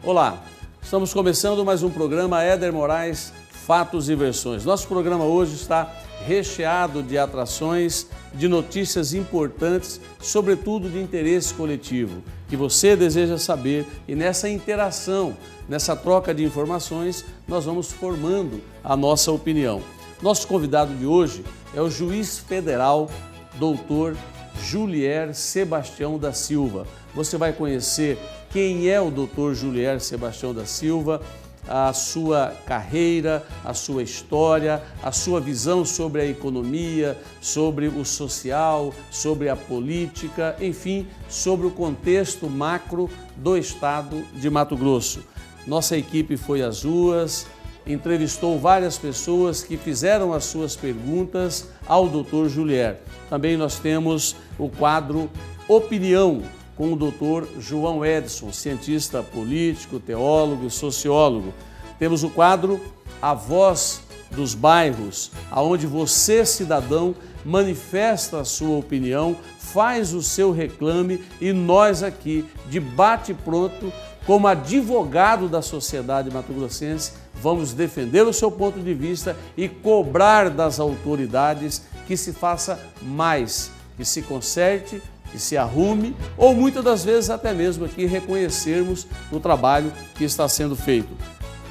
Olá, estamos começando mais um programa Éder Moraes, Fatos e Versões. Nosso programa hoje está recheado de atrações, de notícias importantes, sobretudo de interesse coletivo, que você deseja saber, e nessa interação, nessa troca de informações, nós vamos formando a nossa opinião. Nosso convidado de hoje é o juiz federal, doutor Julier Sebastião da Silva. Você vai conhecer quem é o doutor Julier Sebastião da Silva, a sua carreira, a sua história, a sua visão sobre a economia, sobre o social, sobre a política, enfim, sobre o contexto macro do estado de Mato Grosso. Nossa equipe foi às ruas, entrevistou várias pessoas que fizeram as suas perguntas ao doutor Julier. Também nós temos o quadro Opinião, com o doutor João Edson, cientista político, teólogo e sociólogo. Temos o quadro A Voz dos Bairros, onde você, cidadão, manifesta a sua opinião, faz o seu reclame e nós aqui, de bate-pronto, como advogado da sociedade mato-grossense, vamos defender o seu ponto de vista e cobrar das autoridades que se faça mais, que se conserte, que se arrume, ou muitas das vezes até mesmo aqui reconhecermos o trabalho que está sendo feito.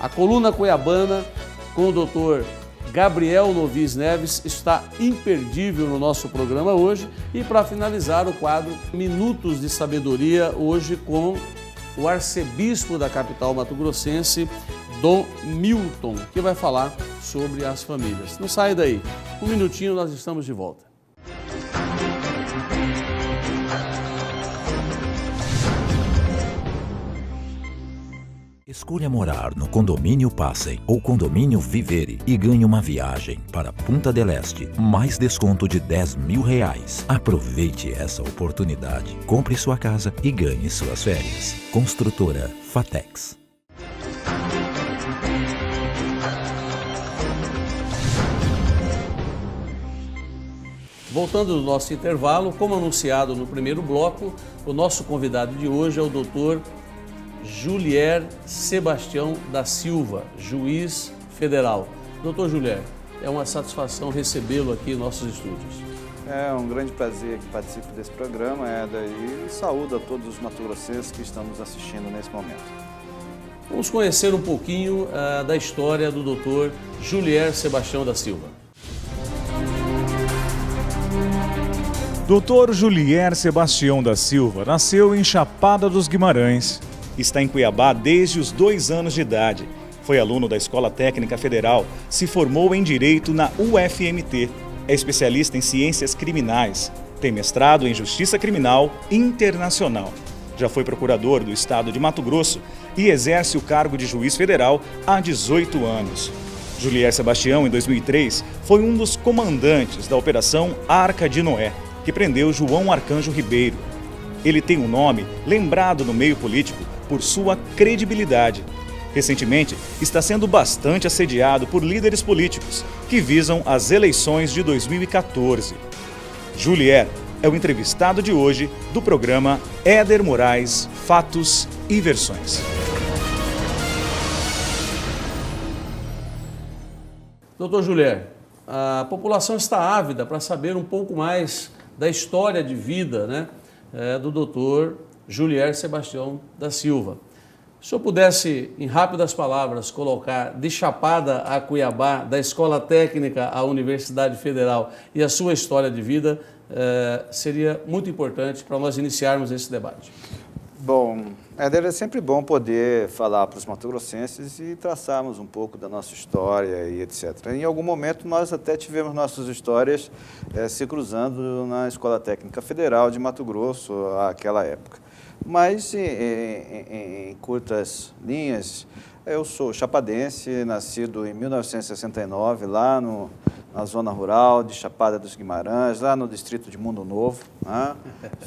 A coluna cuiabana com o doutor Gabriel Novis Neves está imperdível no nosso programa hoje. E para finalizar o quadro Minutos de Sabedoria, hoje com o arcebispo da capital mato-grossense, Dom Milton, que vai falar sobre as famílias. Não sai daí, um minutinho nós estamos de volta. Escolha morar no Condomínio Passem ou Condomínio Vivere e ganhe uma viagem para Punta del Este, mais desconto de R$10.000. Aproveite essa oportunidade, compre sua casa e ganhe suas férias. Construtora Fatex. Voltando do nosso intervalo, como anunciado no primeiro bloco, o nosso convidado de hoje é o doutor Julier Sebastião da Silva, juiz federal. Doutor Julier, é uma satisfação recebê-lo aqui em nossos estúdios. É um grande prazer que participe desse programa, Éder, e saúdo a todos os mato-grossenses que estão nos assistindo nesse momento. Vamos conhecer um pouquinho da história do doutor Julier Sebastião da Silva. Doutor Julier Sebastião da Silva nasceu em Chapada dos Guimarães. Está em Cuiabá desde os 2 anos de idade. Foi aluno da Escola Técnica Federal, se formou em Direito na UFMT. É especialista em Ciências Criminais. Tem mestrado em Justiça Criminal Internacional. Já foi procurador do Estado de Mato Grosso e exerce o cargo de juiz federal há 18 anos. Julier Sebastião, em 2003, foi um dos comandantes da Operação Arca de Noé, que prendeu João Arcanjo Ribeiro. Ele tem um nome lembrado no meio político por sua credibilidade. Recentemente, está sendo bastante assediado por líderes políticos que visam as eleições de 2014. Julier é o entrevistado de hoje do programa Éder Moraes, Fatos e Versões. Doutor Julier, a população está ávida para saber um pouco mais da história de vida, do doutor Julier Sebastião da Silva. Se o senhor pudesse, em rápidas palavras, colocar de Chapada a Cuiabá, da Escola Técnica à Universidade Federal e a sua história de vida, seria muito importante para nós iniciarmos esse debate. Bom, Éder, é sempre bom poder falar para os mato-grossenses e traçarmos um pouco da nossa história e etc. Em algum momento nós até tivemos nossas histórias se cruzando na Escola Técnica Federal de Mato Grosso, àquela época. Mas, em curtas linhas, eu sou chapadense, nascido em 1969, lá na zona rural de Chapada dos Guimarães, lá no distrito de Mundo Novo,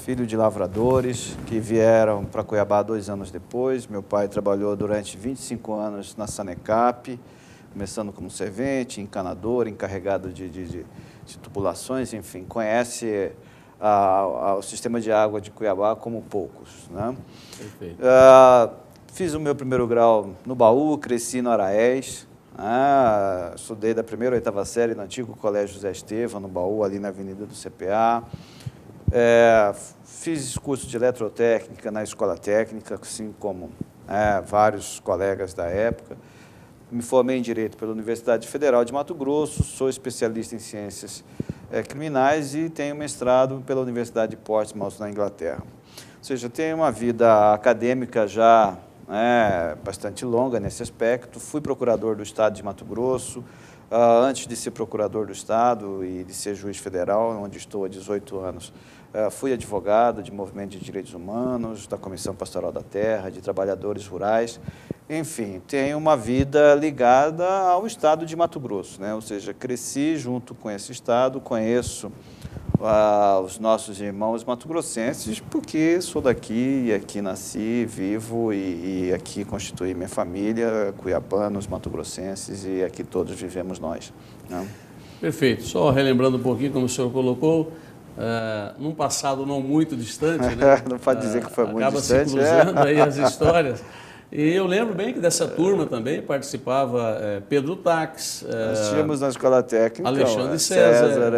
filho de lavradores que vieram para Cuiabá 2 anos depois. Meu pai trabalhou durante 25 anos na Sanecap, começando como servente, encanador, encarregado de tubulações, enfim, conhece o sistema de água de Cuiabá como poucos, Perfeito. Fiz o meu primeiro grau no Baú, cresci no Araés, estudei da primeira à 8ª série no antigo Colégio José Estevão, no Baú, ali na Avenida do CPA. Fiz curso de eletrotécnica na Escola Técnica, assim como vários colegas da época. Me formei em Direito pela Universidade Federal de Mato Grosso, sou especialista em Ciências Criminais e tenho mestrado pela Universidade de Portsmouth, na Inglaterra. Ou seja, tenho uma vida acadêmica já bastante longa nesse aspecto. Fui procurador do Estado de Mato Grosso, antes de ser procurador do Estado e de ser juiz federal, onde estou há 18 anos. Fui advogado de movimento de direitos humanos, da Comissão Pastoral da Terra, de trabalhadores rurais. Enfim, tenho uma vida ligada ao Estado de Mato Grosso, né? Ou seja, cresci junto com esse Estado, conheço os nossos irmãos mato-grossenses, porque sou daqui e aqui nasci, vivo e aqui constituí minha família, cuiabanos, mato-grossenses, e aqui todos vivemos nós, né? Perfeito. Só relembrando um pouquinho, como o senhor colocou, num passado não muito distante, né? Não pode dizer que foi muito acaba distante. Se cruzando aí as histórias. E eu lembro bem que dessa turma também participava Pedro Tax. Nós tínhamos na Escola Técnica Alexandre César,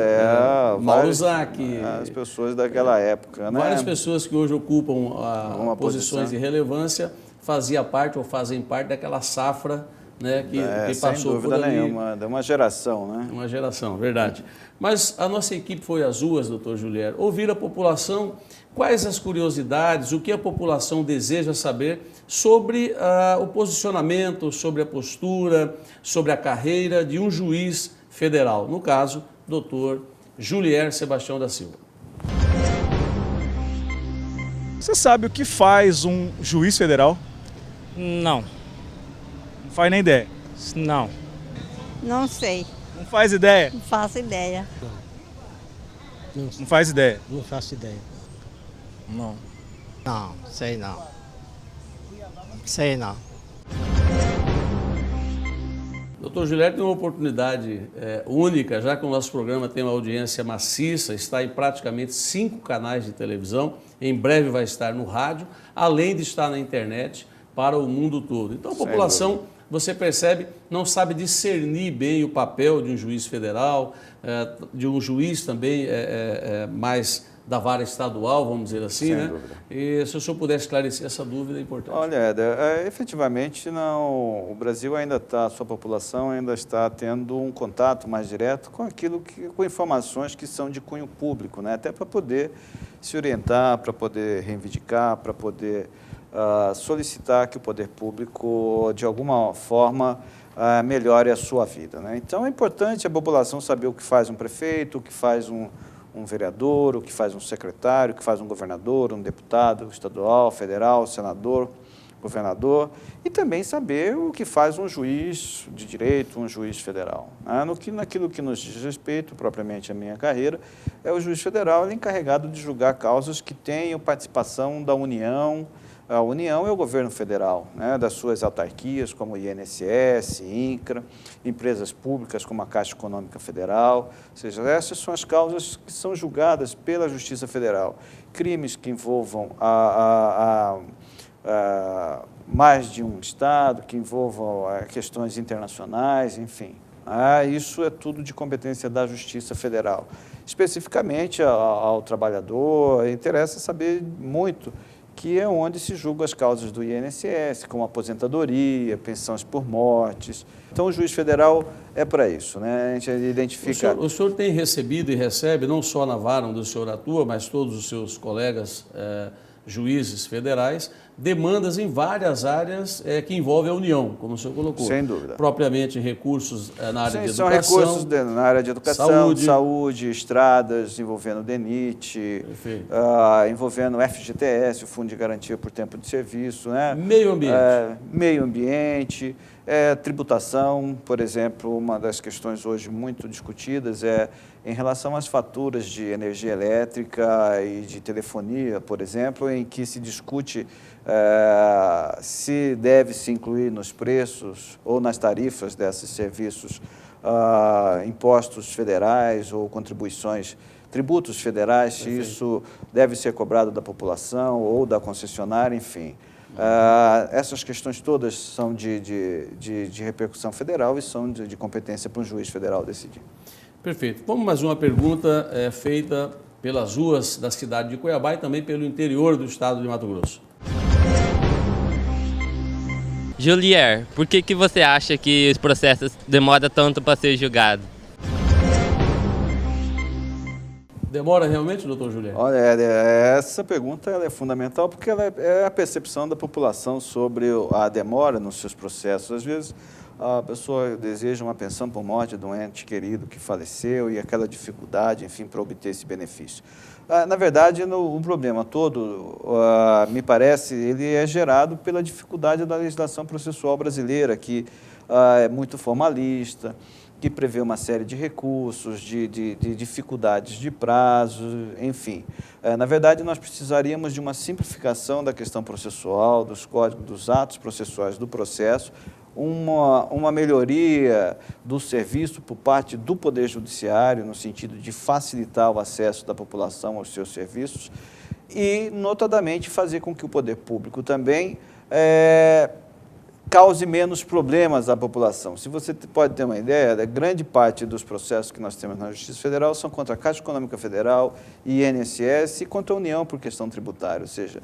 Mauro Zac. As pessoas daquela época, né? Várias pessoas que hoje ocupam posições de relevância faziam parte ou fazem parte daquela safra, né, que passou sem dúvida por ali. nenhuma, de uma geração, né? Uma geração, verdade. Mas a nossa equipe foi às ruas, doutor Julier, ouvir a população, quais as curiosidades, o que a população deseja saber sobre o posicionamento, sobre a postura, sobre a carreira de um juiz federal, no caso, doutor Julier Sebastião da Silva. Você sabe o que faz um juiz federal? Não. Não faz nem ideia. Não. Não sei, Não faz ideia? não faço ideia. Não faz ideia. Não faço ideia. Não. Não, sei não. Sei não. Doutor Julier tem uma oportunidade única, já que o nosso programa tem uma audiência maciça, está em praticamente 5 canais de televisão, em breve vai estar no rádio, além de estar na internet para o mundo todo. Então a população, você percebe, não sabe discernir bem o papel de um juiz federal, de um juiz também mais da vara estadual, vamos dizer assim, né? Dúvida. E se o senhor pudesse esclarecer essa dúvida, é importante. Olha, Éder, efetivamente o Brasil ainda está, a sua população ainda está tendo um contato mais direto com com informações que são de cunho público, né? Até para poder se orientar, para poder reivindicar, para poder solicitar que o poder público, de alguma forma, melhore a sua vida, né? Então é importante a população saber o que faz um prefeito, o que faz um vereador, o que faz um secretário, o que faz um governador, um deputado estadual, federal, senador, governador, e também saber o que faz um juiz de direito, um juiz federal. Naquilo que nos diz respeito, propriamente a minha carreira, o juiz federal é encarregado de julgar causas que tenham participação da União. A União é o governo federal, né, das suas autarquias, como o INSS, INCRA, empresas públicas como a Caixa Econômica Federal. Ou seja, essas são as causas que são julgadas pela Justiça Federal. Crimes que envolvam mais de um Estado, que envolvam questões internacionais, enfim. Isso é tudo de competência da Justiça Federal. Especificamente ao trabalhador, interessa saber muito que é onde se julgam as causas do INSS, como aposentadoria, pensões por mortes. Então, o juiz federal é para isso, né? A gente identifica... O senhor tem recebido e recebe, não só na vara onde o senhor atua, mas todos os seus colegas juízes federais, demandas em várias áreas que envolvem a União, como o senhor colocou. Sem dúvida. Propriamente recursos na área de educação. São recursos na área de educação, saúde, estradas, envolvendo o DENIT, envolvendo o FGTS, o Fundo de Garantia por Tempo de Serviço, né? Meio ambiente. Meio ambiente, tributação, por exemplo, uma das questões hoje muito discutidas é em relação às faturas de energia elétrica e de telefonia, por exemplo, em que se discute se deve se incluir nos preços ou nas tarifas desses serviços impostos federais ou contribuições, tributos federais, se isso deve ser cobrado da população ou da concessionária, enfim. Essas questões todas são de repercussão federal e são de competência para um juiz federal decidir. Perfeito. Vamos mais uma pergunta feita pelas ruas da cidade de Cuiabá e também pelo interior do estado de Mato Grosso. Julier, por que você acha que os processos demoram tanto para ser julgados? Demora realmente, doutor Julier? Olha, essa pergunta ela é fundamental porque ela é a percepção da população sobre a demora nos seus processos. Às vezes, a pessoa deseja uma pensão por morte de um ente querido que faleceu e aquela dificuldade, enfim, para obter esse benefício. Na verdade, o problema todo, me parece, ele é gerado pela dificuldade da legislação processual brasileira, que é muito formalista, que prevê uma série de recursos, de dificuldades de prazo, enfim. Na verdade, nós precisaríamos de uma simplificação da questão processual, dos códigos, dos atos processuais do processo, uma melhoria do serviço por parte do Poder Judiciário, no sentido de facilitar o acesso da população aos seus serviços e, notadamente, fazer com que o poder público também cause menos problemas à população. Se você pode ter uma ideia, grande parte dos processos que nós temos na Justiça Federal são contra a Caixa Econômica Federal, INSS e contra a União por questão tributária, ou seja,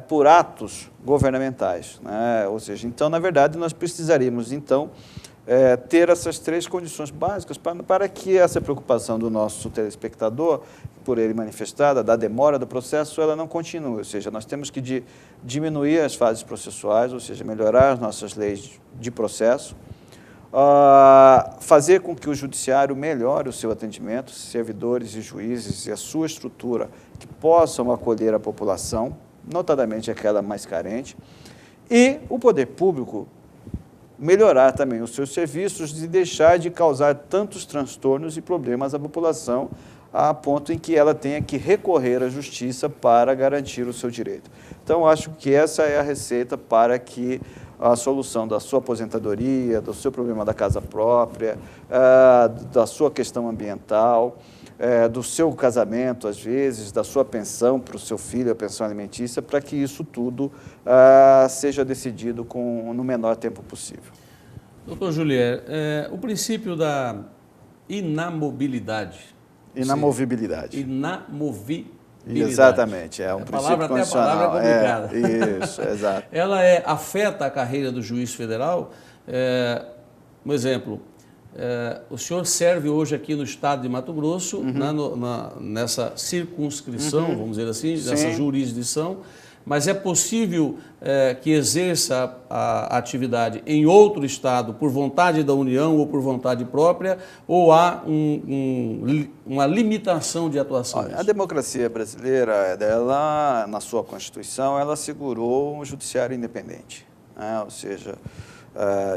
por atos governamentais, né? Ou seja, então, na verdade, nós precisaríamos, então, ter essas três condições básicas para que essa preocupação do nosso telespectador, por ele manifestada, da demora do processo, ela não continue. Ou seja, nós temos que diminuir as fases processuais, ou seja, melhorar as nossas leis de processo, fazer com que o judiciário melhore o seu atendimento, servidores e juízes e a sua estrutura que possam acolher a população, notadamente aquela mais carente, e o poder público melhorar também os seus serviços e deixar de causar tantos transtornos e problemas à população a ponto em que ela tenha que recorrer à justiça para garantir o seu direito. Então, acho que essa é a receita para que a solução da sua aposentadoria, do seu problema da casa própria, da sua questão ambiental, do seu casamento, às vezes, da sua pensão para o seu filho, a pensão alimentícia, para que isso tudo seja decidido no menor tempo possível. Doutor Julier, o princípio da inamobilidade. Inamovibilidade. Inamovibilidade. Exatamente, é um princípio constitucional. Até a palavra é complicada. Isso, exato. Ela afeta a carreira do juiz federal. Um exemplo, o senhor serve hoje aqui no estado de Mato Grosso, nessa circunscrição, vamos dizer assim, nessa jurisdição, mas é possível que exerça a atividade em outro estado por vontade da União ou por vontade própria, ou há uma limitação de atuação? Olha, a democracia brasileira, ela, na sua Constituição, ela assegurou um judiciário independente, né? Ou seja,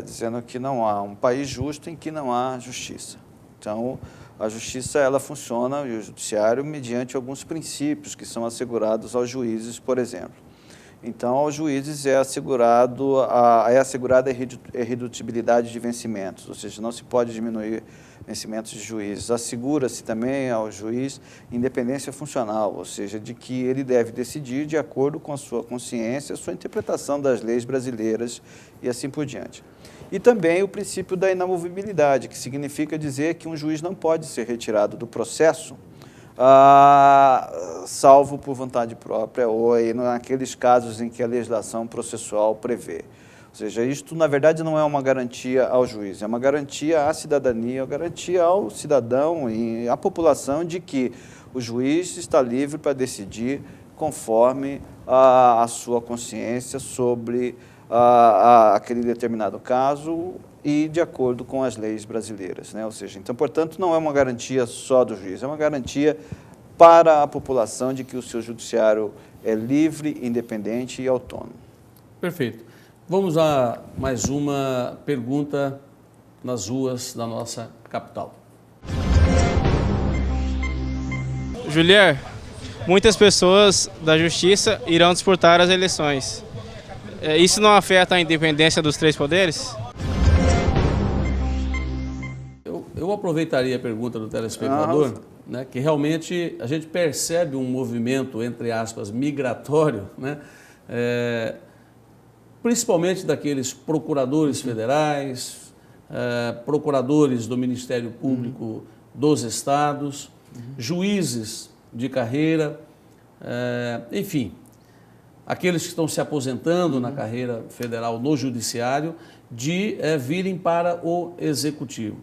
dizendo que não há um país justo em que não há justiça. Então, a justiça ela funciona, e o judiciário, mediante alguns princípios que são assegurados aos juízes, por exemplo. Então, aos juízes é assegurada a irredutibilidade de vencimentos, ou seja, não se pode diminuir vencimentos de juízes. Assegura-se também ao juiz independência funcional, ou seja, de que ele deve decidir de acordo com a sua consciência, a sua interpretação das leis brasileiras e assim por diante. E também o princípio da inamovibilidade, que significa dizer que um juiz não pode ser retirado do processo, salvo por vontade própria ou naqueles casos em que a legislação processual prevê. Ou seja, isto, na verdade, não é uma garantia ao juiz, é uma garantia à cidadania, uma garantia ao cidadão e à população de que o juiz está livre para decidir conforme a sua consciência sobre aquele determinado caso e de acordo com as leis brasileiras, né? Ou seja, então, portanto, não é uma garantia só do juiz, é uma garantia para a população de que o seu judiciário é livre, independente e autônomo. Perfeito. Vamos a mais uma pergunta nas ruas da nossa capital. Julier, muitas pessoas da justiça irão disputar as eleições. Isso não afeta a independência dos três poderes? Eu aproveitaria a pergunta do telespectador, né, que realmente a gente percebe um movimento, entre aspas, migratório, né, principalmente daqueles procuradores federais, procuradores do Ministério Público dos estados, juízes de carreira, enfim, aqueles que estão se aposentando na carreira federal no judiciário, de virem para o executivo.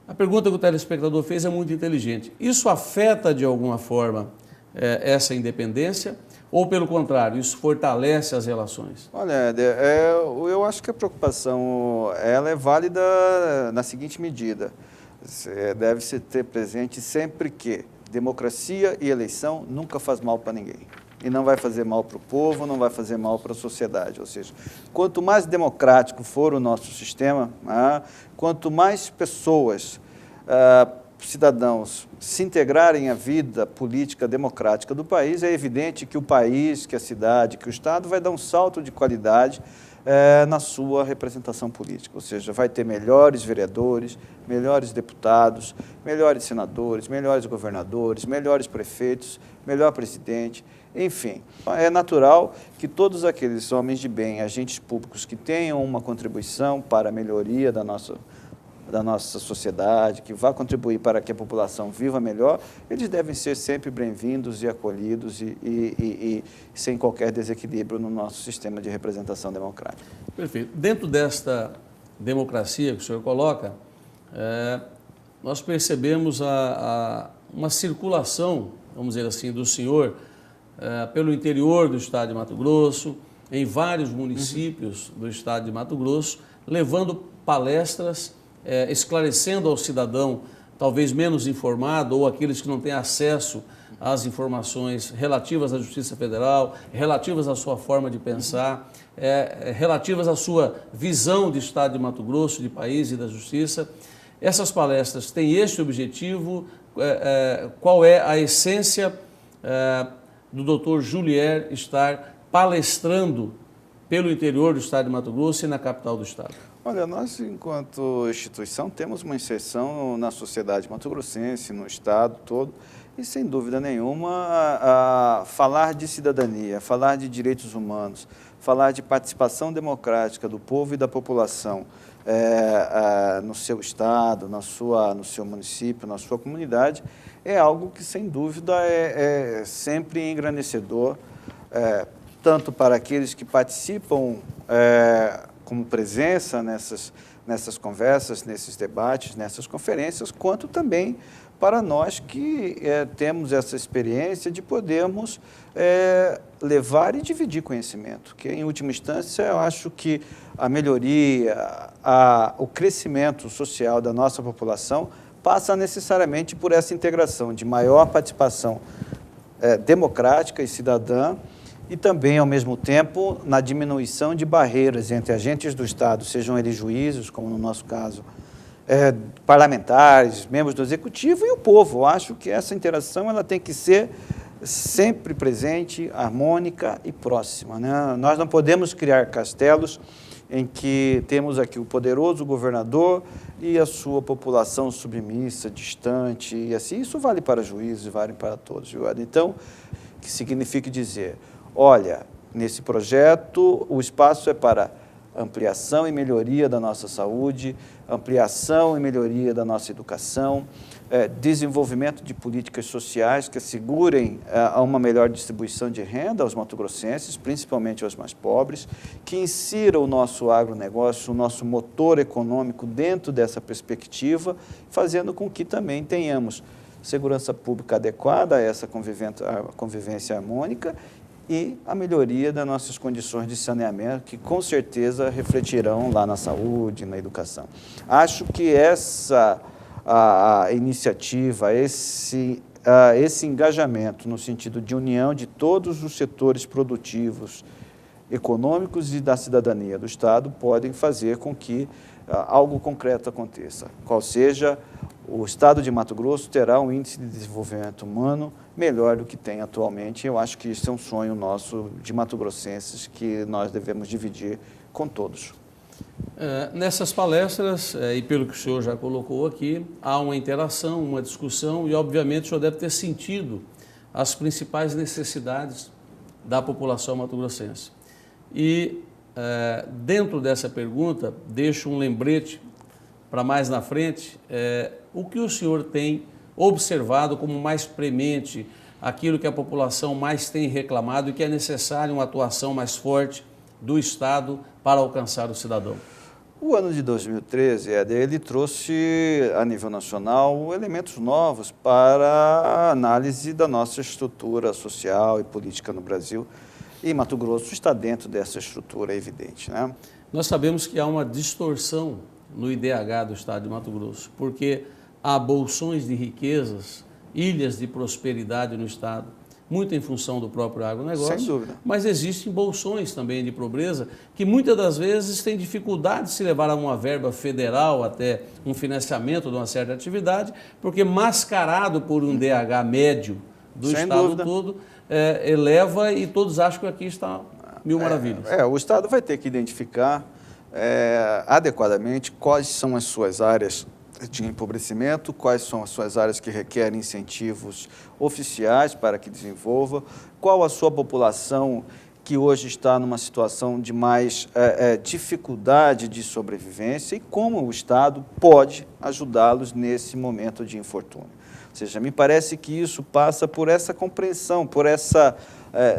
A pergunta que o telespectador fez é muito inteligente. Isso afeta de alguma forma essa independência ou, pelo contrário, isso fortalece as relações? Olha, Éder, eu acho que a preocupação ela é válida na seguinte medida. Deve-se ter presente sempre que democracia e eleição nunca faz mal para ninguém. E não vai fazer mal para o povo, não vai fazer mal para a sociedade. Ou seja, quanto mais democrático for o nosso sistema, quanto mais pessoas, cidadãos, se integrarem à vida política democrática do país, é evidente que o país, que a cidade, que o Estado vai dar um salto de qualidade na sua representação política. Ou seja, vai ter melhores vereadores, melhores deputados, melhores senadores, melhores governadores, melhores prefeitos, melhor presidente. Enfim, é natural que todos aqueles homens de bem, agentes públicos que tenham uma contribuição para a melhoria da nossa sociedade, que vá contribuir para que a população viva melhor, eles devem ser sempre bem-vindos e acolhidos e sem qualquer desequilíbrio no nosso sistema de representação democrática. Perfeito. Dentro desta democracia que o senhor coloca, nós percebemos uma circulação, vamos dizer assim, do senhor pelo interior do estado de Mato Grosso, em vários municípios do estado de Mato Grosso, levando palestras, esclarecendo ao cidadão, talvez menos informado, ou aqueles que não têm acesso às informações relativas à Justiça Federal, relativas à sua forma de pensar, relativas à sua visão de estado de Mato Grosso, de país e da Justiça. Essas palestras têm este objetivo? Qual é a essência do Dr. Julier estar palestrando pelo interior do estado de Mato Grosso e na capital do estado? Olha, nós, enquanto instituição, temos uma inserção na sociedade mato-grossense, no estado todo, e, sem dúvida nenhuma, falar de cidadania, falar de direitos humanos, falar de participação democrática do povo e da população no seu estado, no seu município, na sua comunidade, é algo que, sem dúvida, é sempre engrandecedor, tanto para aqueles que participam como presença nessas conversas, nesses debates, nessas conferências, quanto também para nós que temos essa experiência de podermos levar e dividir conhecimento, que, em última instância, eu acho que a melhoria, o crescimento social da nossa população passa necessariamente por essa integração de maior participação democrática e cidadã e também, ao mesmo tempo, na diminuição de barreiras entre agentes do Estado, sejam eles juízes, como no nosso caso, parlamentares, membros do Executivo e o povo. Eu acho que essa interação ela tem que ser sempre presente, harmônica e próxima, né? Nós não podemos criar castelos em que temos aqui o poderoso governador e a sua população submissa, distante, e assim, isso vale para juízes, vale para todos. Viu? Então, que significa dizer, olha, nesse projeto o espaço é para ampliação e melhoria da nossa saúde, ampliação e melhoria da nossa educação, desenvolvimento de políticas sociais que assegurem uma melhor distribuição de renda aos mato-grossenses, principalmente aos mais pobres, que insira o nosso agronegócio, o nosso motor econômico dentro dessa perspectiva, fazendo com que também tenhamos segurança pública adequada a essa convivência harmônica e a melhoria das nossas condições de saneamento, que com certeza refletirão lá na saúde, na educação. Acho que essa iniciativa, esse engajamento no sentido de união de todos os setores produtivos, econômicos e da cidadania do Estado podem fazer com que algo concreto aconteça. Qual seja, o Estado de Mato Grosso terá um índice de desenvolvimento humano melhor do que tem atualmente. Eu acho que isso é um sonho nosso de mato-grossenses que nós devemos dividir com todos. Nessas palestras, e pelo que o senhor já colocou aqui, há uma interação, uma discussão e, obviamente, o senhor deve ter sentido as principais necessidades da população mato-grossense. E dentro dessa pergunta, deixo um lembrete para mais na frente, o que o senhor tem observado como mais premente, aquilo que a população mais tem reclamado e que é necessário uma atuação mais forte do Estado para alcançar o cidadão? O ano de 2013, ele trouxe a nível nacional elementos novos para a análise da nossa estrutura social e política no Brasil. E Mato Grosso está dentro dessa estrutura, é evidente, né? Nós sabemos que há uma distorção no IDH do Estado de Mato Grosso, porque há bolsões de riquezas, ilhas de prosperidade no Estado, muito em função do próprio agronegócio. Sem dúvida. Mas existem bolsões também de pobreza que muitas das vezes têm dificuldade de se levar a uma verba federal, até um financiamento de uma certa atividade, porque mascarado por um DH médio do Sem Estado dúvida. todo, eleva e todos acham que aqui está mil maravilhas. O Estado vai ter que identificar adequadamente quais são as suas áreas de empobrecimento, quais são as suas áreas que requerem incentivos oficiais para que desenvolva, qual a sua população que hoje está numa situação de mais dificuldade de sobrevivência e como o Estado pode ajudá-los nesse momento de infortúnio. Ou seja, me parece que isso passa por essa compreensão, por essa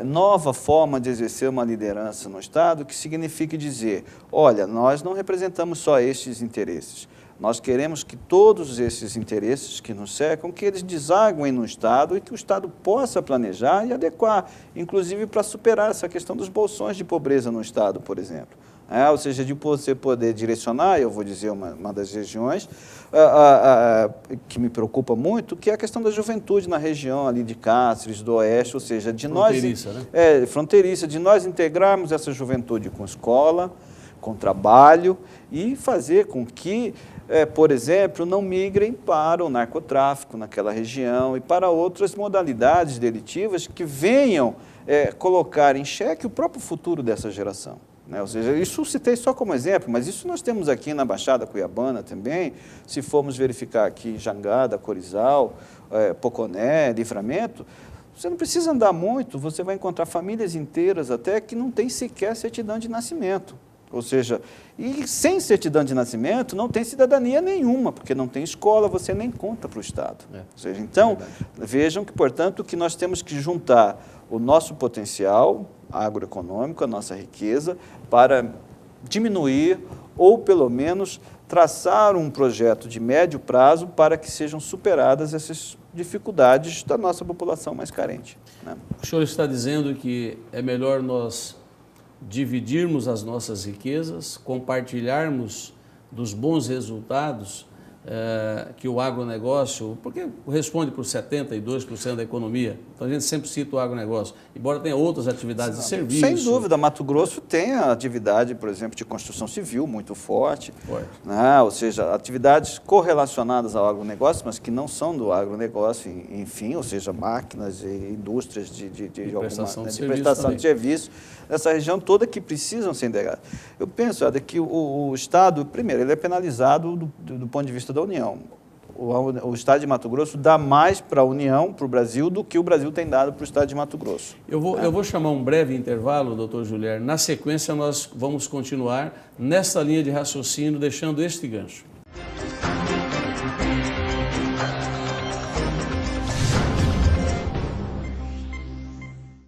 nova forma de exercer uma liderança no Estado, que signifique dizer, olha, nós não representamos só estes interesses, nós queremos que todos esses interesses que nos cercam, que eles desaguem no Estado e que o Estado possa planejar e adequar, inclusive para superar essa questão dos bolsões de pobreza no Estado, por exemplo. Ou seja, de você poder direcionar, eu vou dizer uma das regiões que me preocupa muito, que é a questão da juventude na região ali de Cáceres, do Oeste, ou seja, de fronteiriça, nós... né? Fronteiriça, de nós integrarmos essa juventude com escola, com trabalho e fazer com que, por exemplo, não migrem para o narcotráfico naquela região e para outras modalidades delitivas que venham colocar em xeque o próprio futuro dessa geração. Ou seja, isso citei só como exemplo, mas isso nós temos aqui na Baixada Cuiabana também, se formos verificar aqui Jangada, Corizal, Poconé, Livramento, você não precisa andar muito, você vai encontrar famílias inteiras até que não tem sequer certidão de nascimento. Ou seja, e sem certidão de nascimento não tem cidadania nenhuma, porque não tem escola, você nem conta para o Estado. Ou seja, então, vejam que, portanto, que nós temos que juntar o nosso potencial agroeconômico, a nossa riqueza, para diminuir ou, pelo menos, traçar um projeto de médio prazo para que sejam superadas essas dificuldades da nossa população mais carente. O senhor está dizendo que é melhor nós dividirmos as nossas riquezas, compartilharmos dos bons resultados que o agronegócio, porque responde por 72% da economia, então a gente sempre cita o agronegócio, embora tenha outras atividades de serviço. Sem dúvida, Mato Grosso tem a atividade, por exemplo, de construção civil muito forte, ou seja, atividades correlacionadas ao agronegócio, mas que não são do agronegócio, enfim, ou seja, máquinas e indústrias de prestação de serviço, essa região toda que precisam ser integradas. Eu penso que o Estado, primeiro, ele é penalizado do ponto de vista da União. O Estado de Mato Grosso dá mais para a União, para o Brasil, do que o Brasil tem dado para o Estado de Mato Grosso. Eu vou chamar um breve intervalo, doutor Julier. Na sequência, nós vamos continuar nessa linha de raciocínio, deixando este gancho.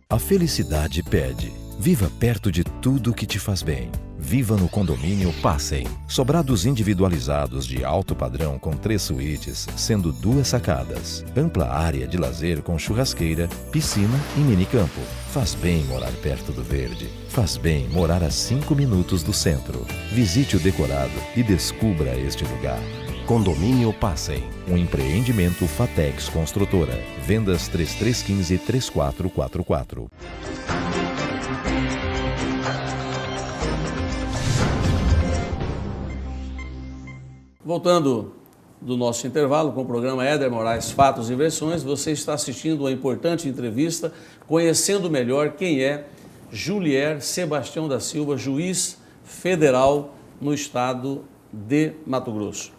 A felicidade pede. Viva perto de tudo que te faz bem. Viva no condomínio Passem. Sobrados individualizados de alto padrão com 3 suítes, sendo 2 sacadas. Ampla área de lazer com churrasqueira, piscina e minicampo. Faz bem morar perto do verde. Faz bem morar a 5 minutos do centro. Visite o decorado e descubra este lugar. Condomínio Passem, um empreendimento Fatex Construtora. Vendas 3315-3444. Voltando do nosso intervalo com o programa Éder Moraes, Fatos e Versões, você está assistindo uma importante entrevista, conhecendo melhor quem é Julier Sebastião da Silva, juiz federal no estado de Mato Grosso.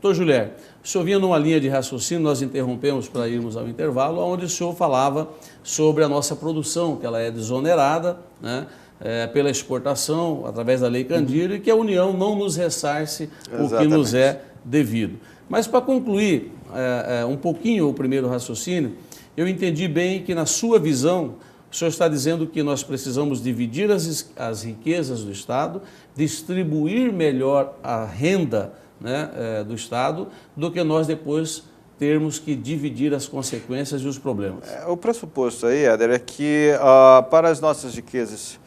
Doutor Julier, o senhor vinha numa linha de raciocínio, nós interrompemos para irmos ao intervalo, onde o senhor falava sobre a nossa produção, que ela é desonerada, né? pela exportação, através da Lei Candir, e que a União não nos ressarce o que nos é devido. Mas, para concluir um pouquinho o primeiro raciocínio, eu entendi bem que, na sua visão, o senhor está dizendo que nós precisamos dividir as riquezas do Estado, distribuir melhor a renda, né, do Estado, do que nós depois termos que dividir as consequências e os problemas. O pressuposto aí, Éder, é que para as nossas riquezas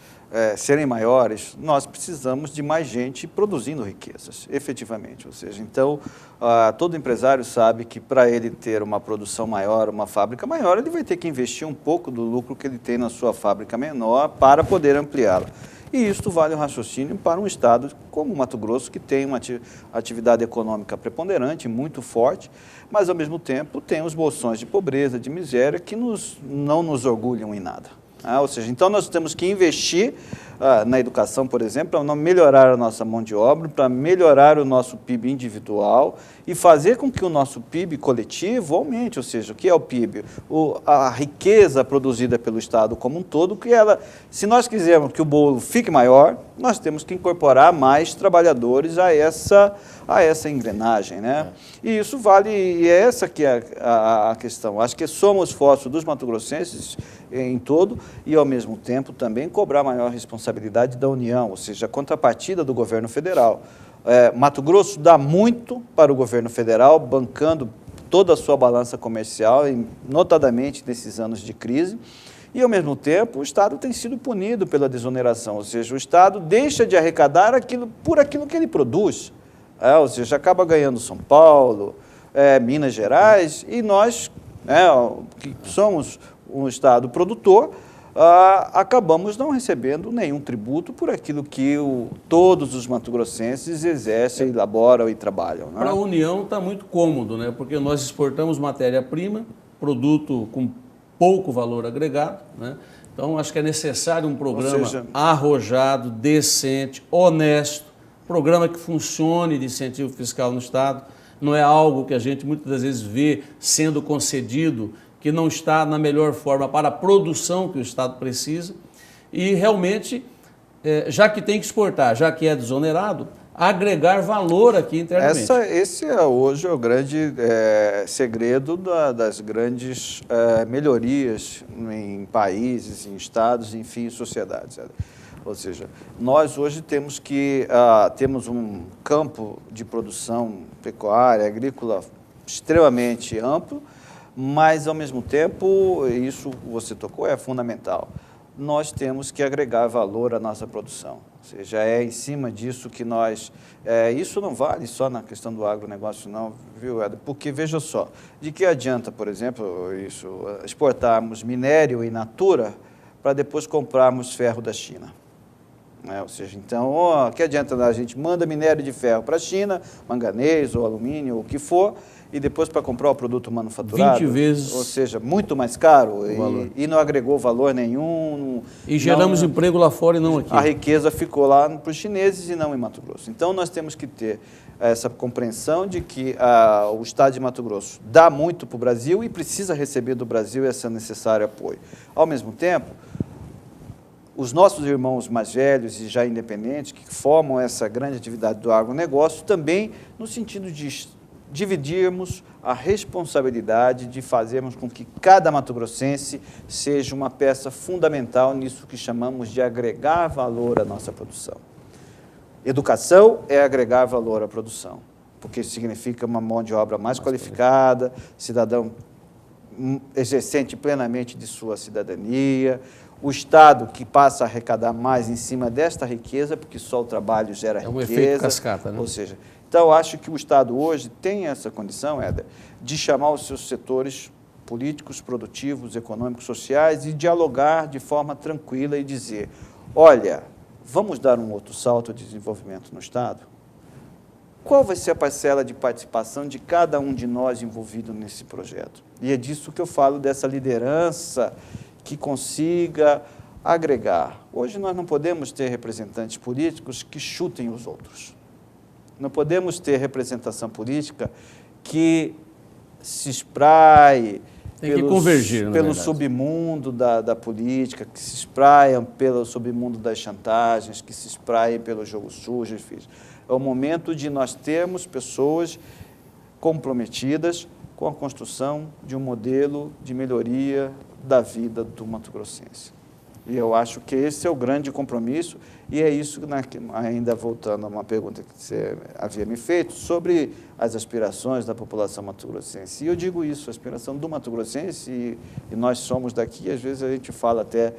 serem maiores, nós precisamos de mais gente produzindo riquezas, efetivamente. Ou seja, então, todo empresário sabe que para ele ter uma produção maior, uma fábrica maior, ele vai ter que investir um pouco do lucro que ele tem na sua fábrica menor para poder ampliá-la. E isto vale o raciocínio para um estado como o Mato Grosso, que tem uma atividade econômica preponderante, muito forte, mas, ao mesmo tempo, tem os bolsões de pobreza, de miséria, que não nos orgulham em nada. Ou seja, então nós temos que investir na educação, por exemplo, para melhorar a nossa mão de obra, para melhorar o nosso PIB individual e fazer com que o nosso PIB coletivo aumente. Ou seja, o que é o PIB? A riqueza produzida pelo Estado como um todo, que ela, se nós quisermos que o bolo fique maior, nós temos que incorporar mais trabalhadores a essa engrenagem, né? E isso vale, e é essa que é a questão. Acho que somos esforço dos mato-grossenses em todo e, ao mesmo tempo, também cobrar maior responsabilidade da União, ou seja, a contrapartida do governo federal. Mato Grosso dá muito para o governo federal, bancando toda a sua balança comercial, e notadamente nesses anos de crise, e, ao mesmo tempo, o Estado tem sido punido pela desoneração, ou seja, o Estado deixa de arrecadar por aquilo que ele produz. Ou seja, acaba ganhando São Paulo, Minas Gerais, e nós, que somos um Estado produtor, acabamos não recebendo nenhum tributo por aquilo que todos os mato-grossenses exercem, elaboram e trabalham. Né? Para a União está muito cômodo, né? Porque nós exportamos matéria-prima, produto com pouco valor agregado, né? Então, acho que é necessário um programa arrojado, decente, honesto, programa que funcione de incentivo fiscal no Estado. Não é algo que a gente muitas das vezes vê sendo concedido, que não está na melhor forma para a produção que o Estado precisa. E realmente, já que tem que exportar, já que é desonerado, agregar valor aqui internamente. Esse é hoje o grande segredo das grandes melhorias em países, em estados, enfim, em sociedades. Ou seja, nós hoje temos um campo de produção pecuária, agrícola extremamente amplo, mas, ao mesmo tempo, isso você tocou, é fundamental. Nós temos que agregar valor à nossa produção. Ou seja, é em cima disso que nós... isso não vale só na questão do agronegócio, não, viu, Éder? Porque, veja só, de que adianta, por exemplo, exportarmos minério in natura para depois comprarmos ferro da China? Ou seja, então, que adianta a gente manda minério de ferro para a China, manganês ou alumínio, o que for, e depois para comprar o produto manufaturado, 20 vezes, ou seja, muito mais caro e não agregou valor nenhum. E geramos emprego lá fora e não aqui. A riqueza ficou lá para os chineses e não em Mato Grosso. Então, nós temos que ter essa compreensão de que o Estado de Mato Grosso dá muito para o Brasil e precisa receber do Brasil esse necessário apoio. Ao mesmo tempo, os nossos irmãos mais velhos e já independentes, que formam essa grande atividade do agronegócio, também no sentido de dividirmos a responsabilidade de fazermos com que cada mato-grossense seja uma peça fundamental nisso que chamamos de agregar valor à nossa produção. Educação é agregar valor à produção, porque isso significa uma mão de obra mais qualificada, cidadão exercente plenamente de sua cidadania, o Estado que passa a arrecadar mais em cima desta riqueza, porque só o trabalho gera riqueza. É um efeito cascata, né? Ou seja, então, acho que o Estado hoje tem essa condição, Éder, de chamar os seus setores políticos, produtivos, econômicos, sociais e dialogar de forma tranquila e dizer, olha, vamos dar um outro salto de desenvolvimento no Estado? Qual vai ser a parcela de participação de cada um de nós envolvido nesse projeto? E é disso que eu falo, dessa liderança que consiga agregar. Hoje nós não podemos ter representantes políticos que chutem os outros. Não podemos ter representação política que se espraie Tem que convergir, pelo submundo da política, que se espraiam pelo submundo das chantagens, que se espraiam pelo jogo sujo, enfim. É o momento de nós termos pessoas comprometidas com a construção de um modelo de melhoria da vida do mato-grossense. E eu acho que esse é o grande compromisso, e é isso, ainda voltando a uma pergunta que você havia me feito, sobre as aspirações da população mato-grossense. E eu digo isso, a aspiração do mato-grossense, e nós somos daqui, às vezes a gente fala até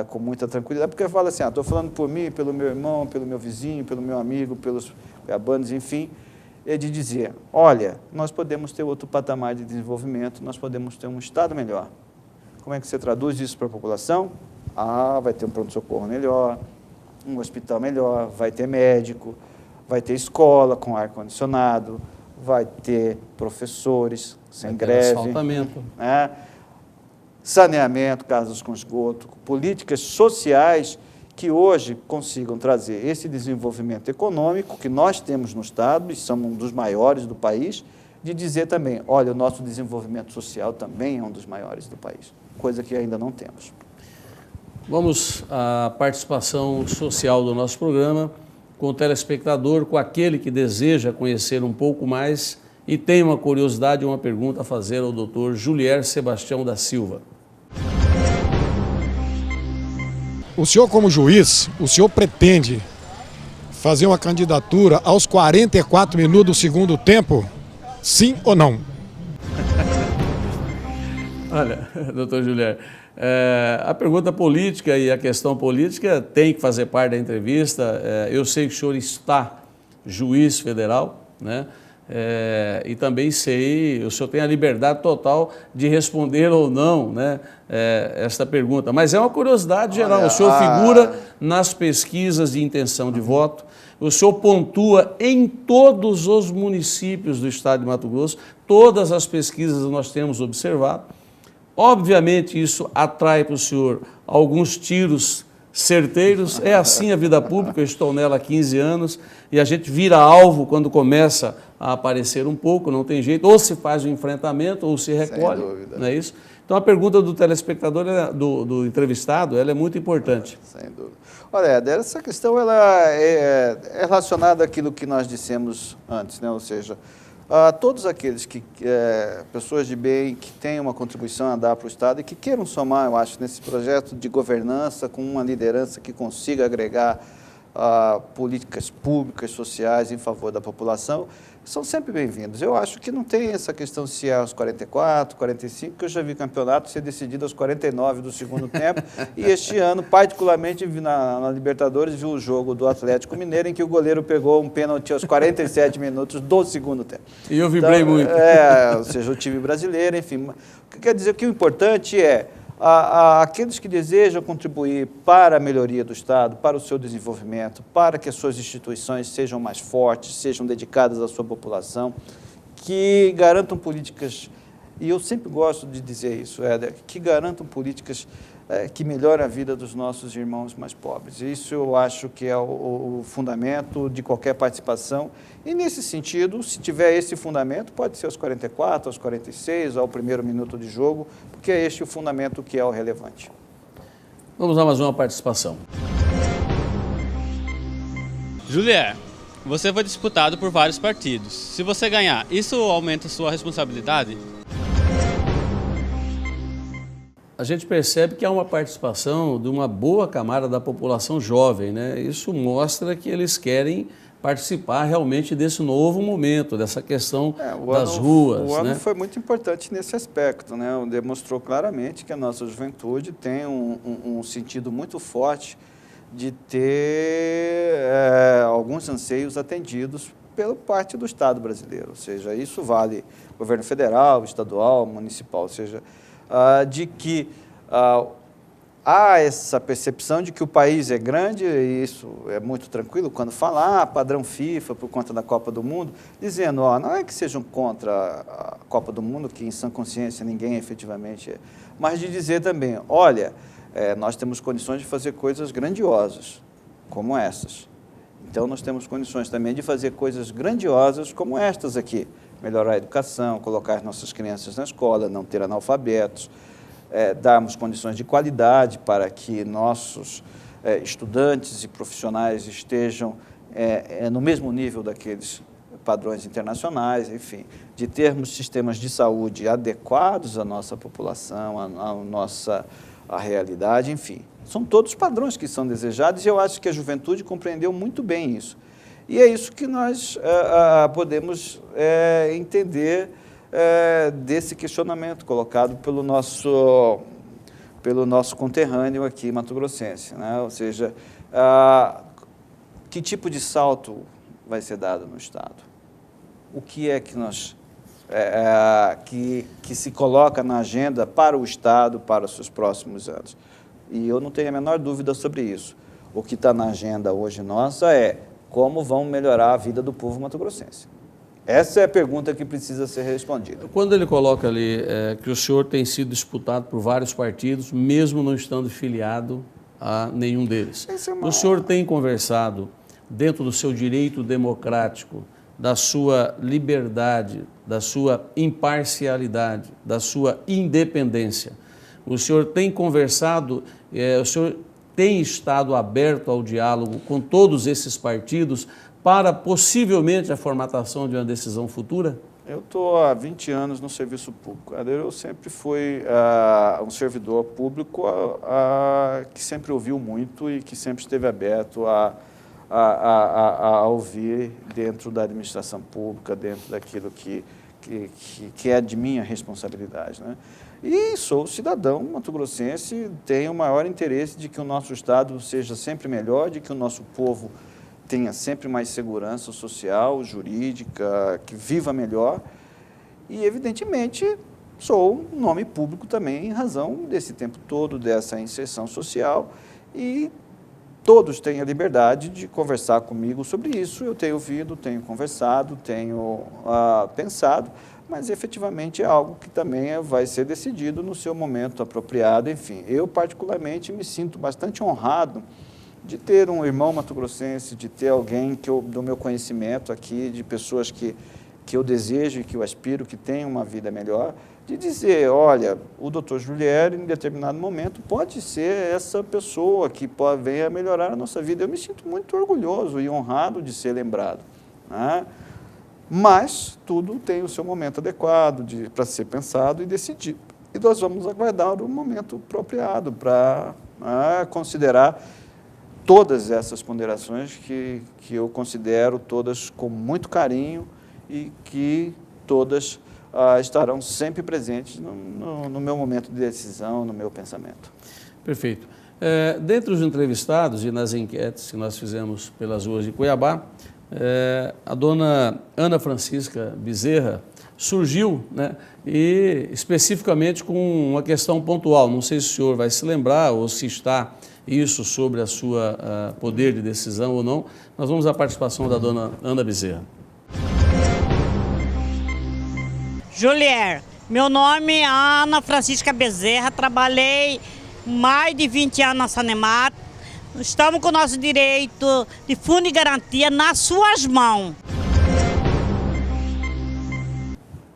com muita tranquilidade, porque fala assim, estou falando por mim, pelo meu irmão, pelo meu vizinho, pelo meu amigo, pelos cuiabanos, enfim, é de dizer, olha, nós podemos ter outro patamar de desenvolvimento, nós podemos ter um Estado melhor. Como é que você traduz isso para a população? Vai ter um pronto-socorro melhor, um hospital melhor, vai ter médico, vai ter escola com ar-condicionado, vai ter professores sem greve, asfaltamento, né? Saneamento, casas com esgoto, políticas sociais que hoje consigam trazer esse desenvolvimento econômico que nós temos no Estado, e somos um dos maiores do país, de dizer também, olha, o nosso desenvolvimento social também é um dos maiores do país, coisa que ainda não temos. Vamos à participação social do nosso programa, com o telespectador, com aquele que deseja conhecer um pouco mais e tem uma curiosidade e uma pergunta a fazer ao Dr. Julier Sebastião da Silva. O senhor, como juiz, o senhor pretende fazer uma candidatura aos 44 minutos do segundo tempo? Sim ou não? Olha, doutor Julier, a pergunta política e a questão política tem que fazer parte da entrevista. Eu sei que o senhor está juiz federal, né? E também sei, o senhor tem a liberdade total de responder ou não, né, esta pergunta. Mas é uma curiosidade geral. O senhor figura nas pesquisas de intenção de voto, o senhor pontua em todos os municípios do estado de Mato Grosso, todas as pesquisas nós temos observado. Obviamente isso atrai para o senhor alguns tiros certeiros, é assim a vida pública, eu estou nela há 15 anos e a gente vira alvo quando começa a aparecer um pouco, não tem jeito, ou se faz o enfrentamento ou se recolhe, não é isso? Então a pergunta do telespectador, do entrevistado, ela é muito importante. Sem dúvida. Olha, Éder, essa questão ela é relacionada àquilo que nós dissemos antes, né? Ou seja, todos aqueles pessoas de bem que têm uma contribuição a dar para o Estado e que queiram somar, eu acho, nesse projeto de governança com uma liderança que consiga agregar políticas públicas, sociais em favor da população, são sempre bem-vindos. Eu acho que não tem essa questão se é aos 44, 45, que eu já vi campeonato ser decidido aos 49 do segundo tempo, e este ano, particularmente na Libertadores, vi o jogo do Atlético Mineiro, em que o goleiro pegou um pênalti aos 47 minutos do segundo tempo. E eu vibrei muito. Ou seja, o time brasileiro, enfim. O que quer dizer que o importante é aqueles que desejam contribuir para a melhoria do Estado, para o seu desenvolvimento, para que as suas instituições sejam mais fortes, sejam dedicadas à sua população, que garantam políticas, e eu sempre gosto de dizer isso, Éder, que garantam políticas que melhoram a vida dos nossos irmãos mais pobres. Isso eu acho que é o fundamento de qualquer participação. E, nesse sentido, se tiver esse fundamento, pode ser aos 44, aos 46, ao primeiro minuto de jogo, porque é este o fundamento que é o relevante. Vamos a mais uma participação. Julier, você foi disputado por vários partidos. Se você ganhar, isso aumenta a sua responsabilidade? A gente percebe que há uma participação de uma boa camada da população jovem, né? Isso mostra que eles querem participar realmente desse novo momento, dessa questão das ruas. O ano foi muito importante nesse aspecto, né? Demonstrou claramente que a nossa juventude tem um sentido muito forte de ter alguns anseios atendidos pela parte do Estado brasileiro, ou seja, isso vale governo federal, estadual, municipal, ou seja, de que há essa percepção de que o país é grande, e isso é muito tranquilo quando fala padrão FIFA por conta da Copa do Mundo, dizendo, não é que sejam contra a Copa do Mundo, que em sã consciência ninguém efetivamente é, mas de dizer também, olha, nós temos condições de fazer coisas grandiosas, como essas. Então, nós temos condições também de fazer coisas grandiosas como estas aqui. melhorar a educação, colocar as nossas crianças na escola, não ter analfabetos, darmos condições de qualidade para que nossos estudantes e profissionais estejam no mesmo nível daqueles padrões internacionais, enfim, de termos sistemas de saúde adequados à nossa população, à nossa realidade, enfim. São todos padrões que são desejados e eu acho que a juventude compreendeu muito bem isso. E é isso que nós podemos entender desse questionamento colocado pelo nosso conterrâneo aqui, mato-grossense, né? Ou seja, que tipo de salto vai ser dado no Estado? O que é que nós que se coloca na agenda para o Estado para os seus próximos anos? E eu não tenho a menor dúvida sobre isso. O que está na agenda hoje nossa é como vão melhorar a vida do povo mato-grossense. Essa é a pergunta que precisa ser respondida. Quando ele coloca ali que o senhor tem sido disputado por vários partidos, mesmo não estando filiado a nenhum deles, o senhor tem conversado dentro do seu direito democrático, da sua liberdade, da sua imparcialidade, da sua independência. O senhor tem conversado, o senhor tem estado aberto ao diálogo com todos esses partidos para possivelmente a formatação de uma decisão futura? Eu estou há 20 anos no serviço público. Eu sempre fui um servidor público que sempre ouviu muito e que sempre esteve aberto a ouvir dentro da administração pública, dentro daquilo que é de minha responsabilidade, né? E sou cidadão mato-grossense, tenho o maior interesse de que o nosso Estado seja sempre melhor, de que o nosso povo tenha sempre mais segurança social, jurídica, que viva melhor. E, evidentemente, sou um nome público também em razão desse tempo todo, dessa inserção social. E todos têm a liberdade de conversar comigo sobre isso. Eu tenho ouvido, tenho conversado, tenho pensado, mas efetivamente é algo que também vai ser decidido no seu momento apropriado. Enfim, eu particularmente me sinto bastante honrado de ter um irmão mato-grossense, de ter alguém do meu conhecimento aqui, de pessoas que eu desejo e que eu aspiro que tenham uma vida melhor, de dizer, olha, o doutor Julier, em determinado momento, pode ser essa pessoa que venha melhorar a nossa vida. Eu me sinto muito orgulhoso e honrado de ser lembrado, né? Mas tudo tem o seu momento adequado para ser pensado e decidido. E nós vamos aguardar o momento apropriado para considerar todas essas ponderações que eu considero todas com muito carinho e que todas estarão sempre presentes no meu momento de decisão, no meu pensamento. Perfeito. Dentre os entrevistados e nas enquetes que nós fizemos pelas ruas de Cuiabá, a dona Ana Francisca Bezerra surgiu, né, e especificamente com uma questão pontual. Não sei se o senhor vai se lembrar ou se está isso sobre a sua poder de decisão ou não. Nós vamos à participação da dona Ana Bezerra. Julier, meu nome é Ana Francisca Bezerra, trabalhei mais de 20 anos na Sanemat. Estamos com o nosso direito de fundo de garantia nas suas mãos.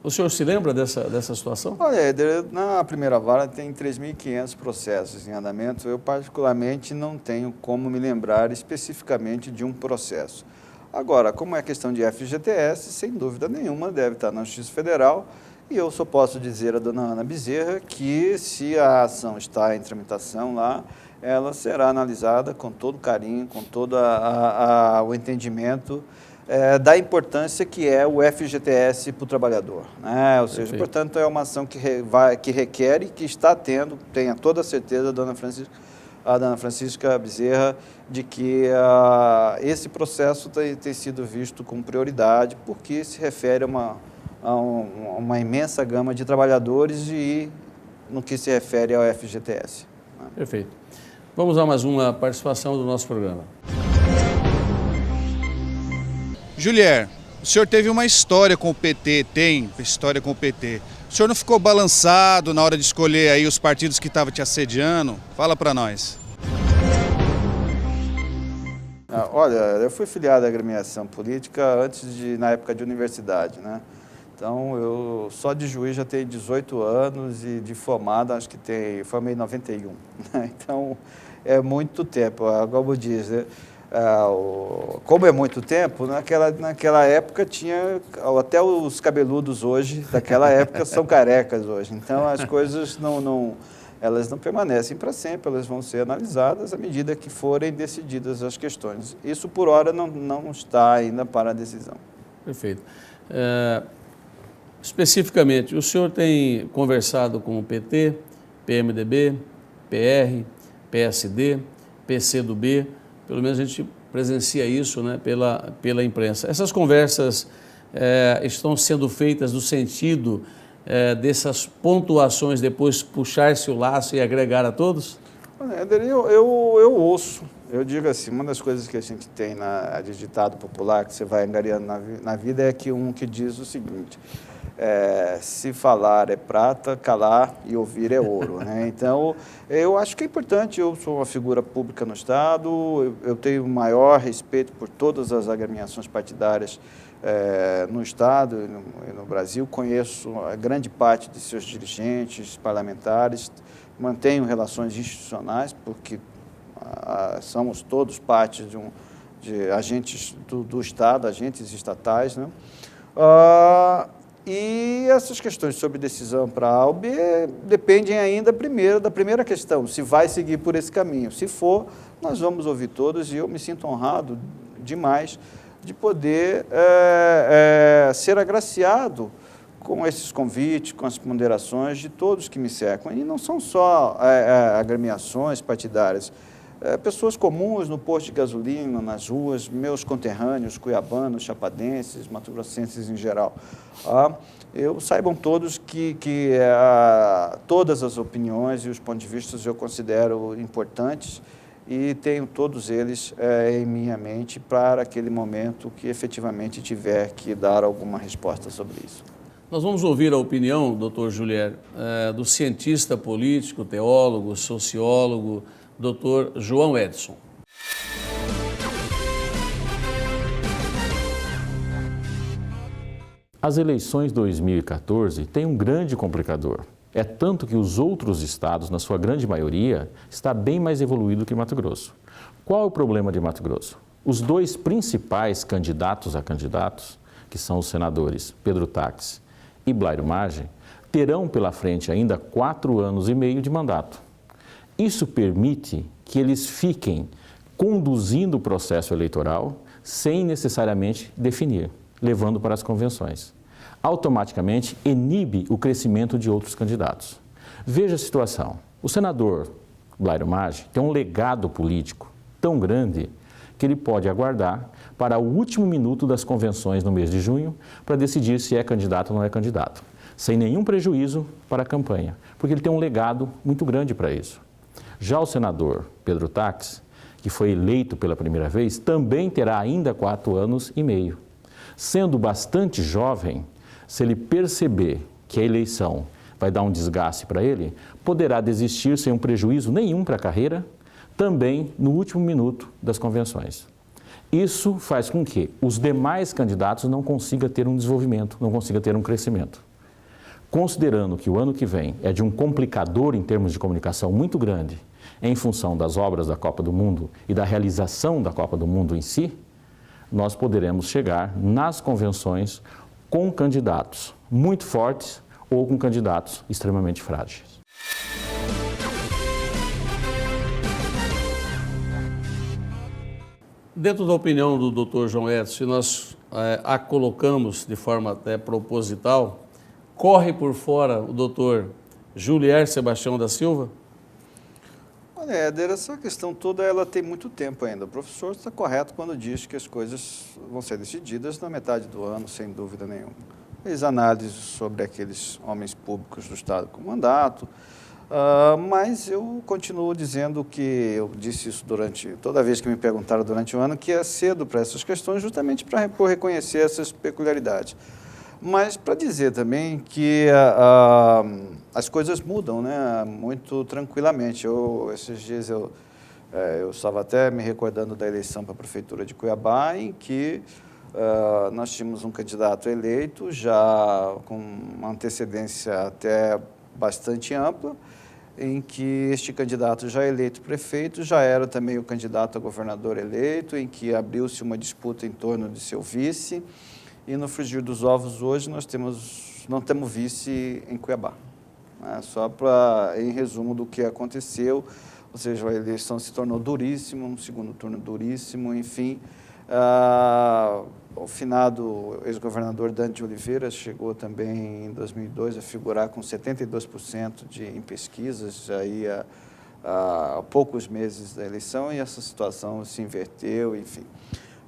O senhor se lembra dessa situação? Olha, Éder, na primeira vara tem 3.500 processos em andamento. Eu, particularmente, não tenho como me lembrar especificamente de um processo. Agora, como é questão de FGTS, sem dúvida nenhuma, deve estar na Justiça Federal. E eu só posso dizer à dona Ana Bezerra que, se a ação está em tramitação lá, ela será analisada com todo carinho, com todo o entendimento da importância que é o FGTS para o trabalhador, né? Ou seja, portanto, é uma ação que requer e que está tendo, tenha toda a certeza, a dona Francisca Bezerra, de que esse processo tem sido visto com prioridade, porque se refere a uma imensa gama de trabalhadores e no que se refere ao FGTS. Né? Perfeito. Vamos a mais uma participação do nosso programa. Julier, o senhor teve uma história com o PT, tem história com o PT. O senhor não ficou balançado na hora de escolher aí os partidos que estavam te assediando? Fala para nós. Olha, eu fui filiado à agremiação política na época de universidade, né? Então, eu só de juiz já tenho 18 anos e de formado, acho que formei em 91. Né? Então, é muito tempo, como diz, né? Como é muito tempo, naquela época tinha, até os cabeludos hoje, daquela época, são carecas hoje. Então, as coisas elas não permanecem para sempre, elas vão ser analisadas à medida que forem decididas as questões. Isso, por hora, não está ainda para a decisão. Perfeito. Especificamente, o senhor tem conversado com o PT, PMDB, PR, PSD, PCdoB, pelo menos a gente presencia isso, né, pela imprensa. Essas conversas estão sendo feitas no sentido dessas pontuações, depois puxar-se o laço e agregar a todos? Éder, eu ouço, eu digo assim, uma das coisas que a gente tem de ditado popular, que você vai angariando na vida, é que diz o seguinte: se falar é prata, calar e ouvir é ouro. Né? Então, eu acho que é importante, eu sou uma figura pública no Estado, eu tenho o maior respeito por todas as agremiações partidárias no Estado e no Brasil, conheço a grande parte de seus dirigentes, parlamentares, mantenho relações institucionais, porque somos todos parte de agentes do Estado, agentes estatais, né? E essas questões sobre decisão para A ou B dependem ainda da primeira questão, se vai seguir por esse caminho. Se for, nós vamos ouvir todos e eu me sinto honrado demais de poder ser agraciado com esses convites, com as ponderações de todos que me cercam. E não são só agremiações partidárias, pessoas comuns no posto de gasolina, nas ruas, meus conterrâneos, cuiabanos, chapadenses, mato-grossenses em geral. Saibam todos que todas as opiniões e os pontos de vista eu considero importantes e tenho todos eles em minha mente para aquele momento que efetivamente tiver que dar alguma resposta sobre isso. Nós vamos ouvir a opinião, doutor Julier, do cientista político, teólogo, sociólogo, doutor João Edson. As eleições de 2014 têm um grande complicador. É tanto que os outros estados, na sua grande maioria, está bem mais evoluído que Mato Grosso. Qual é o problema de Mato Grosso? Os dois principais candidatos a candidatos, que são os senadores Pedro Táxi e Blairo Maggi, terão pela frente ainda 4 anos e meio de mandato. Isso permite que eles fiquem conduzindo o processo eleitoral sem necessariamente definir, levando para as convenções. Automaticamente inibe o crescimento de outros candidatos. Veja a situação. O senador Blairo Maggi tem um legado político tão grande que ele pode aguardar para o último minuto das convenções no mês de junho para decidir se é candidato ou não é candidato, sem nenhum prejuízo para a campanha, porque ele tem um legado muito grande para isso. Já o senador Pedro Táxi, que foi eleito pela primeira vez, também terá ainda 4 anos e meio. Sendo bastante jovem, se ele perceber que a eleição vai dar um desgaste para ele, poderá desistir sem um prejuízo nenhum para a carreira, também no último minuto das convenções. Isso faz com que os demais candidatos não consigam ter um desenvolvimento, não consigam ter um crescimento. Considerando que o ano que vem é de um complicador em termos de comunicação muito grande, em função das obras da Copa do Mundo e da realização da Copa do Mundo em si, nós poderemos chegar nas convenções com candidatos muito fortes ou com candidatos extremamente frágeis. Dentro da opinião do Dr. João Edson, se nós a colocamos de forma até proposital, corre por fora o Dr. Julier Sebastião da Silva? Olha, Éder, essa questão toda ela tem muito tempo ainda. O professor está correto quando diz que as coisas vão ser decididas na metade do ano, sem dúvida nenhuma. Fez análises sobre aqueles homens públicos do Estado com mandato, mas eu continuo dizendo que eu disse isso toda vez que me perguntaram durante o ano, que é cedo para essas questões, justamente por reconhecer essas peculiaridades. Mas para dizer também que as coisas mudam, né, muito tranquilamente. Esses dias eu estava até me recordando da eleição para a Prefeitura de Cuiabá, em que nós tínhamos um candidato eleito, já com uma antecedência até bastante ampla, em que este candidato já eleito prefeito já era também o candidato a governador eleito, em que abriu-se uma disputa em torno de seu vice, e no frigir dos ovos hoje nós não temos vice em Cuiabá. Só em resumo do que aconteceu, ou seja, a eleição se tornou duríssima, um segundo turno duríssimo, enfim. O finado ex-governador Dante de Oliveira chegou também em 2002 a figurar com 72% em pesquisas, aí há poucos meses da eleição, e essa situação se inverteu, enfim.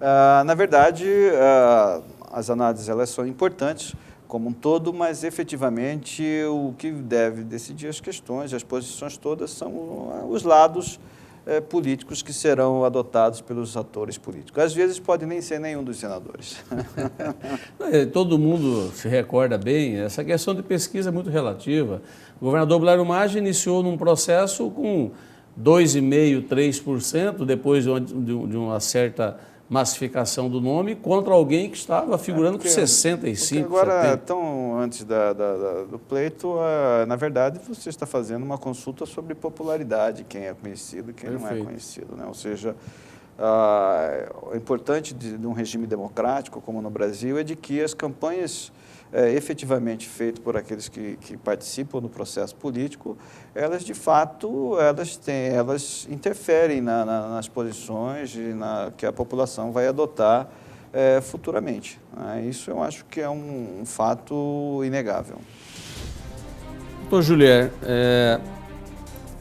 Na verdade, as análises elas são importantes como um todo, mas efetivamente o que deve decidir as questões, as posições todas, são os lados políticos que serão adotados pelos atores políticos. Às vezes pode nem ser nenhum dos senadores. Todo mundo se recorda bem, essa questão de pesquisa é muito relativa. O governador Blairo Maggi iniciou num processo com 2,5%, 3%, depois de uma certa massificação do nome, contra alguém que estava figurando com 65%. Agora, tão antes do pleito, na verdade, você está fazendo uma consulta sobre popularidade, quem é conhecido e quem não é conhecido, né? Ou seja, o importante de um regime democrático, como no Brasil, é de que as campanhas efetivamente feitas por aqueles que participam do processo político, elas, de fato, elas interferem nas posições que a população vai adotar futuramente. Isso eu acho que é um fato inegável. Doutor Julier,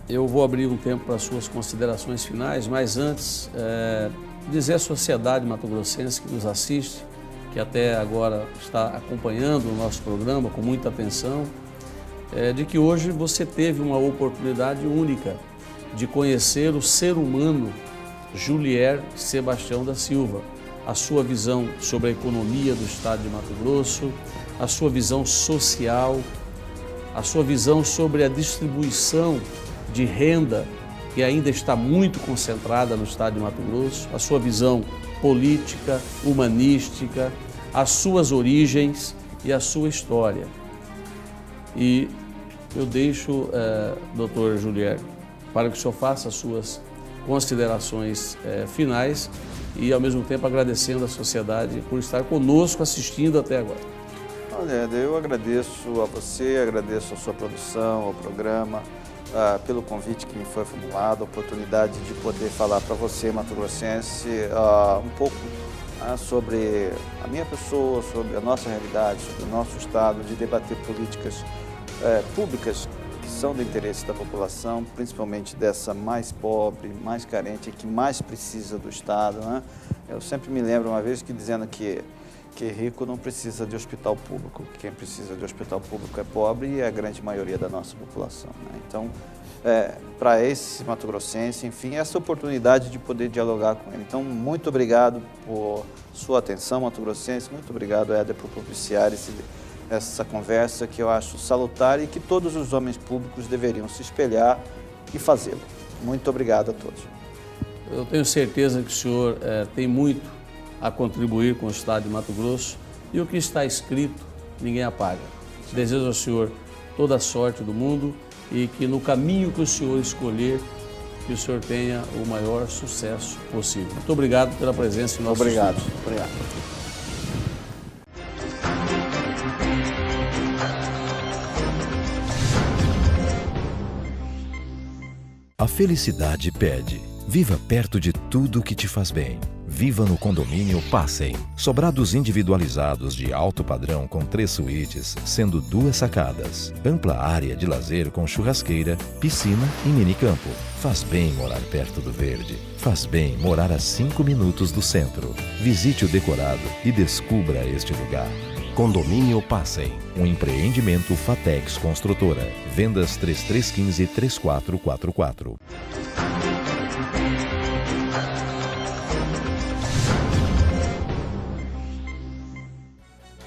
eu vou abrir um tempo para as suas considerações finais, mas antes, dizer à sociedade mato-grossense que nos assiste, que até agora está acompanhando o nosso programa com muita atenção, de que hoje você teve uma oportunidade única de conhecer o ser humano Julier Sebastião da Silva, a sua visão sobre a economia do estado de Mato Grosso, a sua visão social, a sua visão sobre a distribuição de renda que ainda está muito concentrada no estado de Mato Grosso, a sua visão política, humanística, as suas origens e a sua história. E eu deixo, doutor Julier, para que o senhor faça as suas considerações finais e, ao mesmo tempo, agradecendo à sociedade por estar conosco assistindo até agora. Olha, eu agradeço a você, agradeço a sua produção, ao programa, pelo convite que me foi formulado, a oportunidade de poder falar para você, mato-grossense, um pouco sobre a minha pessoa, sobre a nossa realidade, sobre o nosso estado, de debater políticas públicas que são do interesse da população, principalmente dessa mais pobre, mais carente, que mais precisa do Estado, né? Eu sempre me lembro uma vez dizendo que rico não precisa de hospital público, que quem precisa de hospital público é pobre e é a grande maioria da nossa população, né? Então, para esse mato-grossense, enfim, essa oportunidade de poder dialogar com ele. Então, muito obrigado por sua atenção, mato-grossense, muito obrigado, Éder, por propiciar essa conversa que eu acho salutar e que todos os homens públicos deveriam se espelhar e fazê-lo. Muito obrigado a todos. Eu tenho certeza que o senhor tem muito a contribuir com o estado de Mato Grosso e o que está escrito ninguém apaga. Desejo ao senhor toda a sorte do mundo e que no caminho que o senhor escolher, que o senhor tenha o maior sucesso possível. Muito obrigado pela presença em nosso Obrigado. estúdio. Obrigado. A felicidade pede. Viva perto de tudo que te faz bem. Viva no condomínio Passem. Sobrados individualizados de alto padrão com 3 suítes, sendo 2 sacadas. Ampla área de lazer com churrasqueira, piscina e minicampo. Faz bem morar perto do verde. Faz bem morar a 5 minutos do centro. Visite o decorado e descubra este lugar. Condomínio Passem, um empreendimento Fatex Construtora. Vendas 3315-3444.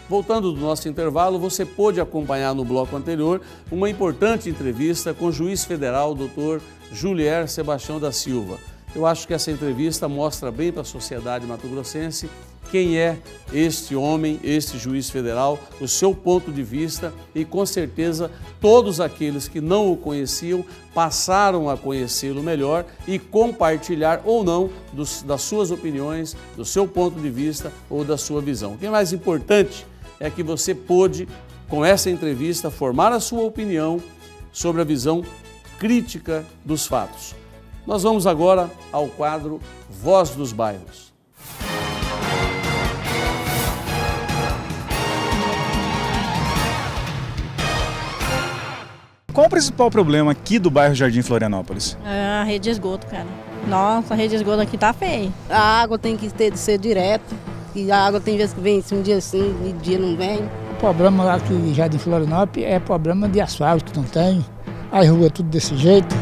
Voltando do nosso intervalo, você pôde acompanhar no bloco anterior uma importante entrevista com o juiz federal, Dr. Julier Sebastião da Silva. Eu acho que essa entrevista mostra bem para a sociedade mato-grossense quem é este homem, este juiz federal, o seu ponto de vista, e com certeza todos aqueles que não o conheciam passaram a conhecê-lo melhor e compartilhar ou não das suas opiniões, do seu ponto de vista ou da sua visão. O que é mais importante é que você pôde, com essa entrevista, formar a sua opinião sobre a visão crítica dos fatos. Nós vamos agora ao quadro Voz dos Bairros. Qual o principal problema aqui do bairro Jardim Florianópolis? É a rede de esgoto, cara. Nossa, a rede de esgoto aqui tá feia. A água tem que ser direto. E a água tem vezes que vem um dia sim, um dia não vem. O problema lá aqui em Jardim Florianópolis é problema de asfalto, que não tem. A rua é tudo desse jeito.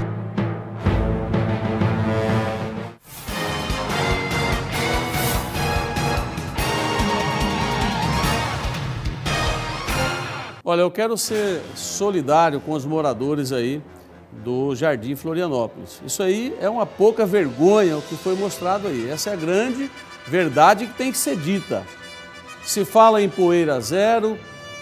Olha, eu quero ser solidário com os moradores aí do Jardim Florianópolis. Isso aí é uma pouca vergonha o que foi mostrado aí. Essa é a grande verdade que tem que ser dita. Se fala em poeira zero,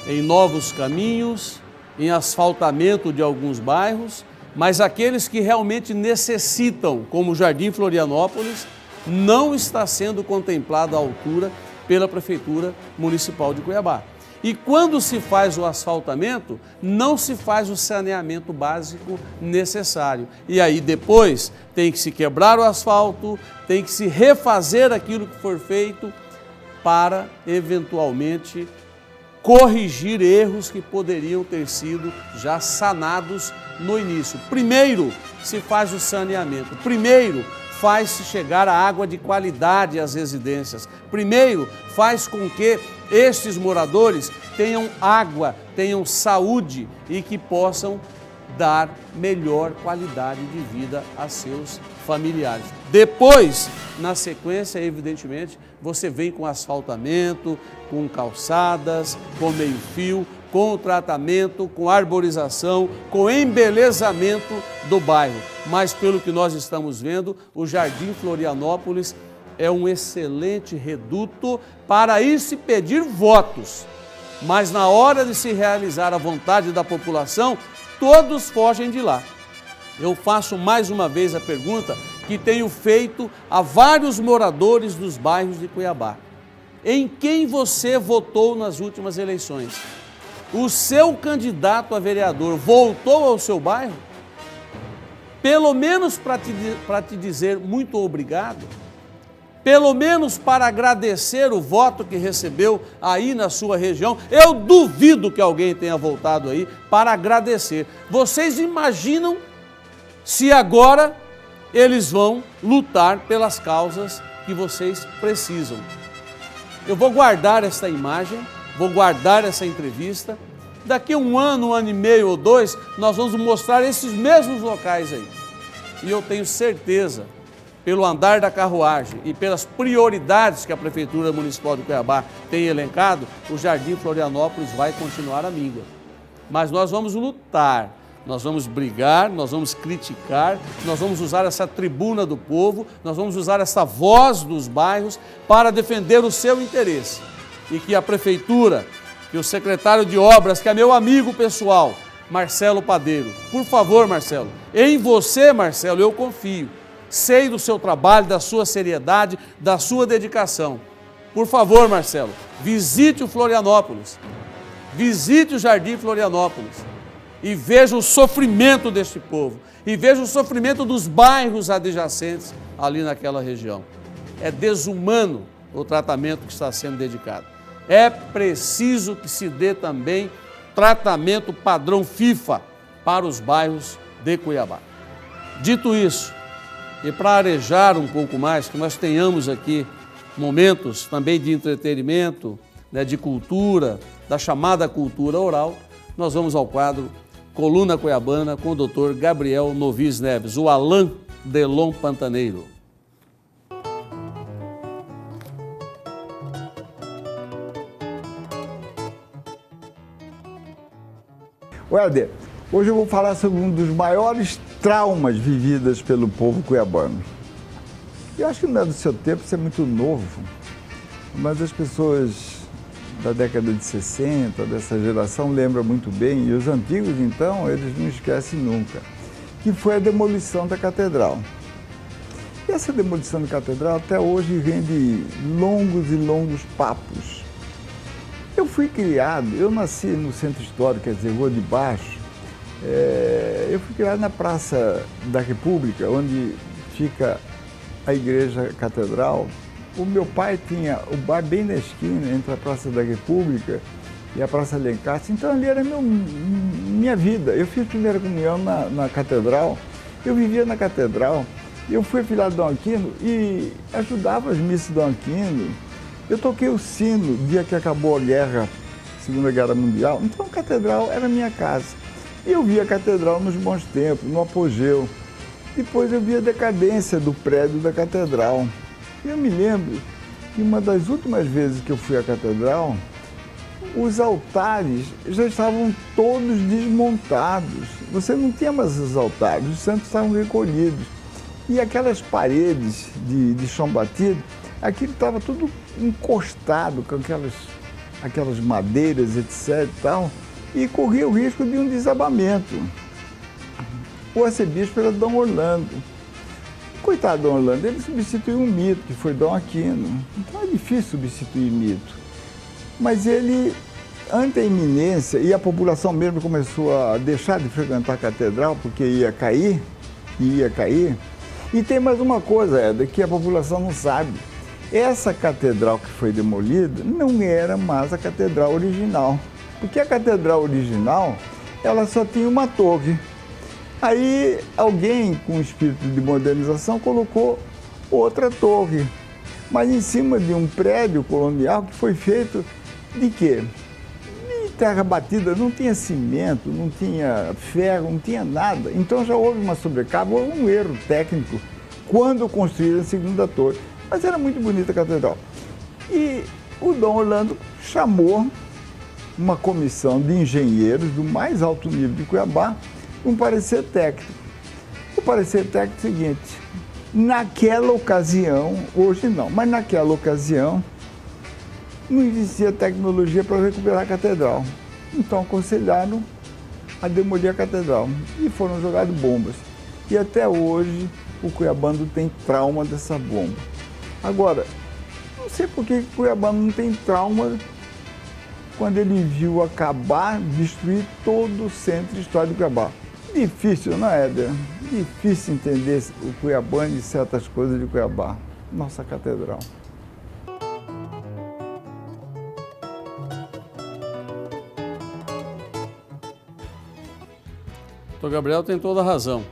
em novos caminhos, em asfaltamento de alguns bairros, mas aqueles que realmente necessitam, como o Jardim Florianópolis, não está sendo contemplado à altura pela Prefeitura Municipal de Cuiabá. E quando se faz o asfaltamento, não se faz o saneamento básico necessário. E aí depois tem que se quebrar o asfalto, tem que se refazer aquilo que for feito para, eventualmente, corrigir erros que poderiam ter sido já sanados no início. Primeiro se faz o saneamento, primeiro faz-se chegar a água de qualidade às residências, primeiro faz com que estes moradores tenham água, tenham saúde e que possam dar melhor qualidade de vida a seus familiares. Depois, na sequência, evidentemente, você vem com asfaltamento, com calçadas, com meio-fio, com o tratamento, com arborização, com embelezamento do bairro. Mas pelo que nós estamos vendo, o Jardim Florianópolis é um excelente reduto para ir se pedir votos. Mas na hora de se realizar a vontade da população, todos fogem de lá. Eu faço mais uma vez a pergunta que tenho feito a vários moradores dos bairros de Cuiabá. Em quem você votou nas últimas eleições? O seu candidato a vereador voltou ao seu bairro? Pelo menos para te dizer muito obrigado? Pelo menos para agradecer o voto que recebeu aí na sua região? Eu duvido que alguém tenha voltado aí para agradecer. Vocês imaginam se agora eles vão lutar pelas causas que vocês precisam? Eu vou guardar essa imagem, vou guardar essa entrevista. Daqui um ano e meio ou dois, nós vamos mostrar esses mesmos locais aí. E eu tenho certeza, pelo andar da carruagem e pelas prioridades que a Prefeitura Municipal de Cuiabá tem elencado, o Jardim Florianópolis vai continuar a míngua. Mas nós vamos lutar, nós vamos brigar, nós vamos criticar, nós vamos usar essa tribuna do povo, nós vamos usar essa voz dos bairros para defender o seu interesse. E que a Prefeitura, que o secretário de Obras, que é meu amigo pessoal, Marcelo Padeiro, por favor, Marcelo, em você, Marcelo, eu confio. Sei do seu trabalho, da sua seriedade, da sua dedicação. Por favor, Marcelo, visite o Florianópolis, visite o Jardim Florianópolis e veja o sofrimento deste povo e veja o sofrimento dos bairros adjacentes ali naquela região. É desumano o tratamento que está sendo dedicado. É preciso que se dê também tratamento padrão FIFA para os bairros de Cuiabá. Dito isso, e para arejar um pouco mais, que nós tenhamos aqui momentos também de entretenimento, né, de cultura, da chamada cultura oral, nós vamos ao quadro Coluna Cuiabana com o Dr. Gabriel Novis Neves, o Alain Delon Pantaneiro. Helder, hoje eu vou falar sobre um dos maiores traumas vividos pelo povo cuiabano. Eu acho que não é do seu tempo, você é muito novo. mas as pessoas da década de 60, dessa geração, lembram muito bem, e os antigos, então, eles não esquecem nunca, que foi a demolição da catedral. E essa demolição da catedral até hoje rende longos e longos papos. Eu fui criado, eu nasci no Centro Histórico, quer dizer, Rua de Baixo. Eu fui criado na Praça da República, onde fica a Igreja Catedral. O meu pai tinha o bar bem na esquina, entre a Praça da República e a Praça Lencastre. Então ali era minha vida. Eu fiz a primeira comunhão na Catedral, eu vivia na Catedral. Eu fui afilhado de Dom Aquino e ajudava as missas de Dom Aquino. Eu toquei o sino no dia que acabou a guerra, Segunda Guerra Mundial. Então a Catedral era minha casa. E eu vi a Catedral nos bons tempos, no apogeu. Depois eu vi a decadência do prédio da Catedral. E eu me lembro que uma das últimas vezes que eu fui à Catedral, os altares já estavam todos desmontados. Você não tinha mais os altares, os santos estavam recolhidos. E aquelas paredes de chão batido, aquilo estava tudo encostado com aquelas madeiras, etc. e tal, e corria o risco de um desabamento. O arcebispo era Dom Orlando. Coitado de Dom Orlando, ele substituiu um mito, que foi Dom Aquino. Então é difícil substituir mito. Mas ele, ante a iminência, e a população mesmo começou a deixar de frequentar a catedral, porque ia cair. E tem mais uma coisa, Éder, que a população não sabe. Essa catedral que foi demolida não era mais a catedral original. Porque a catedral original, ela só tinha uma torre. Aí alguém com espírito de modernização colocou outra torre. Mas em cima de um prédio colonial que foi feito de quê? De terra batida, não tinha cimento, não tinha ferro, não tinha nada. Então já houve uma sobrecarga, houve um erro técnico quando construíram a segunda torre. Mas era muito bonita a catedral. E o Dom Orlando chamou uma comissão de engenheiros do mais alto nível de Cuiabá, um parecer técnico. O parecer técnico é o seguinte: naquela ocasião, hoje não, mas naquela ocasião, não existia tecnologia para recuperar a catedral. Então aconselharam a demolir a catedral e foram jogadas bombas. E até hoje o cuiabano tem trauma dessa bomba. Agora, não sei por que o cuiabano não tem trauma quando ele viu acabar, destruir todo o centro histórico de Cuiabá. Difícil, não é, Éder? Difícil entender o cuiabano e certas coisas de Cuiabá. Nossa catedral. Doutor Gabriel tem toda a razão.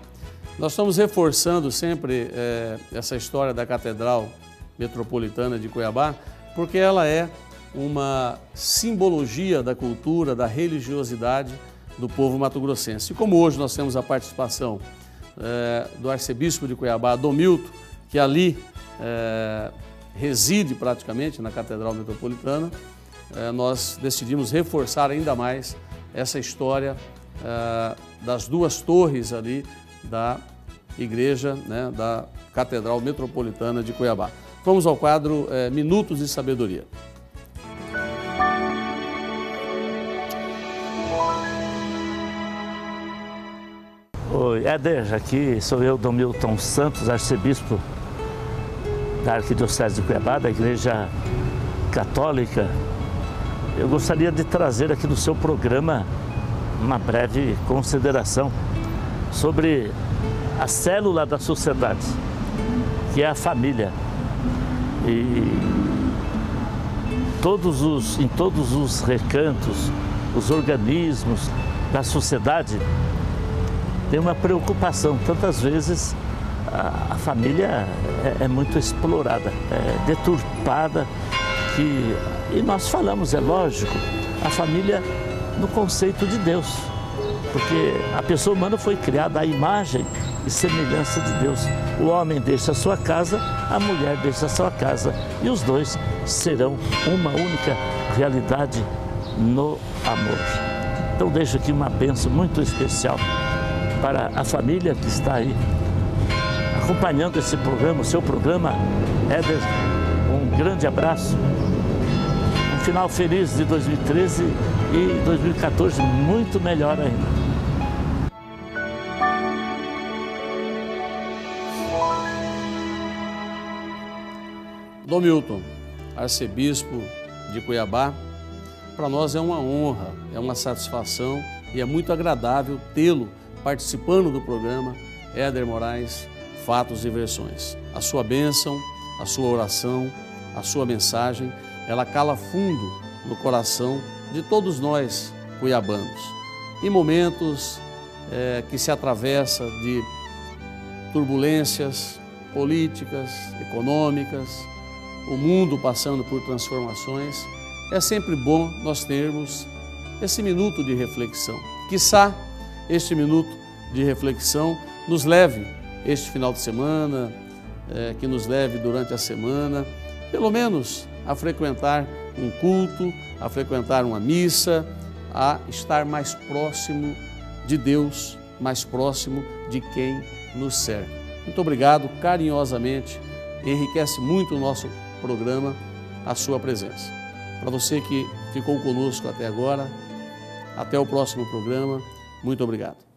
Nós estamos reforçando sempre essa história da Catedral Metropolitana de Cuiabá, porque ela é uma simbologia da cultura, da religiosidade do povo mato-grossense. E como hoje nós temos a participação do arcebispo de Cuiabá, Dom Milton, que ali reside praticamente na Catedral Metropolitana, nós decidimos reforçar ainda mais essa história das duas torres ali da igreja, da Catedral Metropolitana de Cuiabá. Vamos ao quadro Minutos de Sabedoria. Oi, Éder, aqui sou eu, Dom Milton Santos, arcebispo da Arquidiocese de Cuiabá, da Igreja Católica. Eu gostaria de trazer aqui no seu programa uma breve consideração sobre a célula da sociedade, que é a família. E em todos os recantos, os organismos da sociedade tem uma preocupação. Tantas vezes a família é muito explorada, é deturpada, e nós falamos, é lógico, a família no conceito de Deus, porque a pessoa humana foi criada à imagem e semelhança de Deus. O homem deixa a sua casa, a mulher deixa a sua casa, e os dois serão uma única realidade no amor. Então deixo aqui uma bênção muito especial para a família que está aí acompanhando esse programa, o seu programa. Éder, um grande abraço final feliz de 2013 e 2014 muito melhor ainda. Dom Milton, arcebispo de Cuiabá, para nós é uma honra, é uma satisfação e é muito agradável tê-lo participando do programa Éder Moraes, Fatos e Versões. A sua bênção, a sua oração, a sua mensagem, ela cala fundo no coração de todos nós cuiabanos. Em momentos que se atravessa de turbulências políticas, econômicas, o mundo passando por transformações, é sempre bom nós termos esse minuto de reflexão. Quiçá este minuto de reflexão nos leve este final de semana, que nos leve durante a semana, pelo menos a frequentar um culto, a frequentar uma missa, a estar mais próximo de Deus, mais próximo de quem nos serve. Muito obrigado, carinhosamente, enriquece muito o nosso programa, a sua presença. Para você que ficou conosco até agora, até o próximo programa, muito obrigado.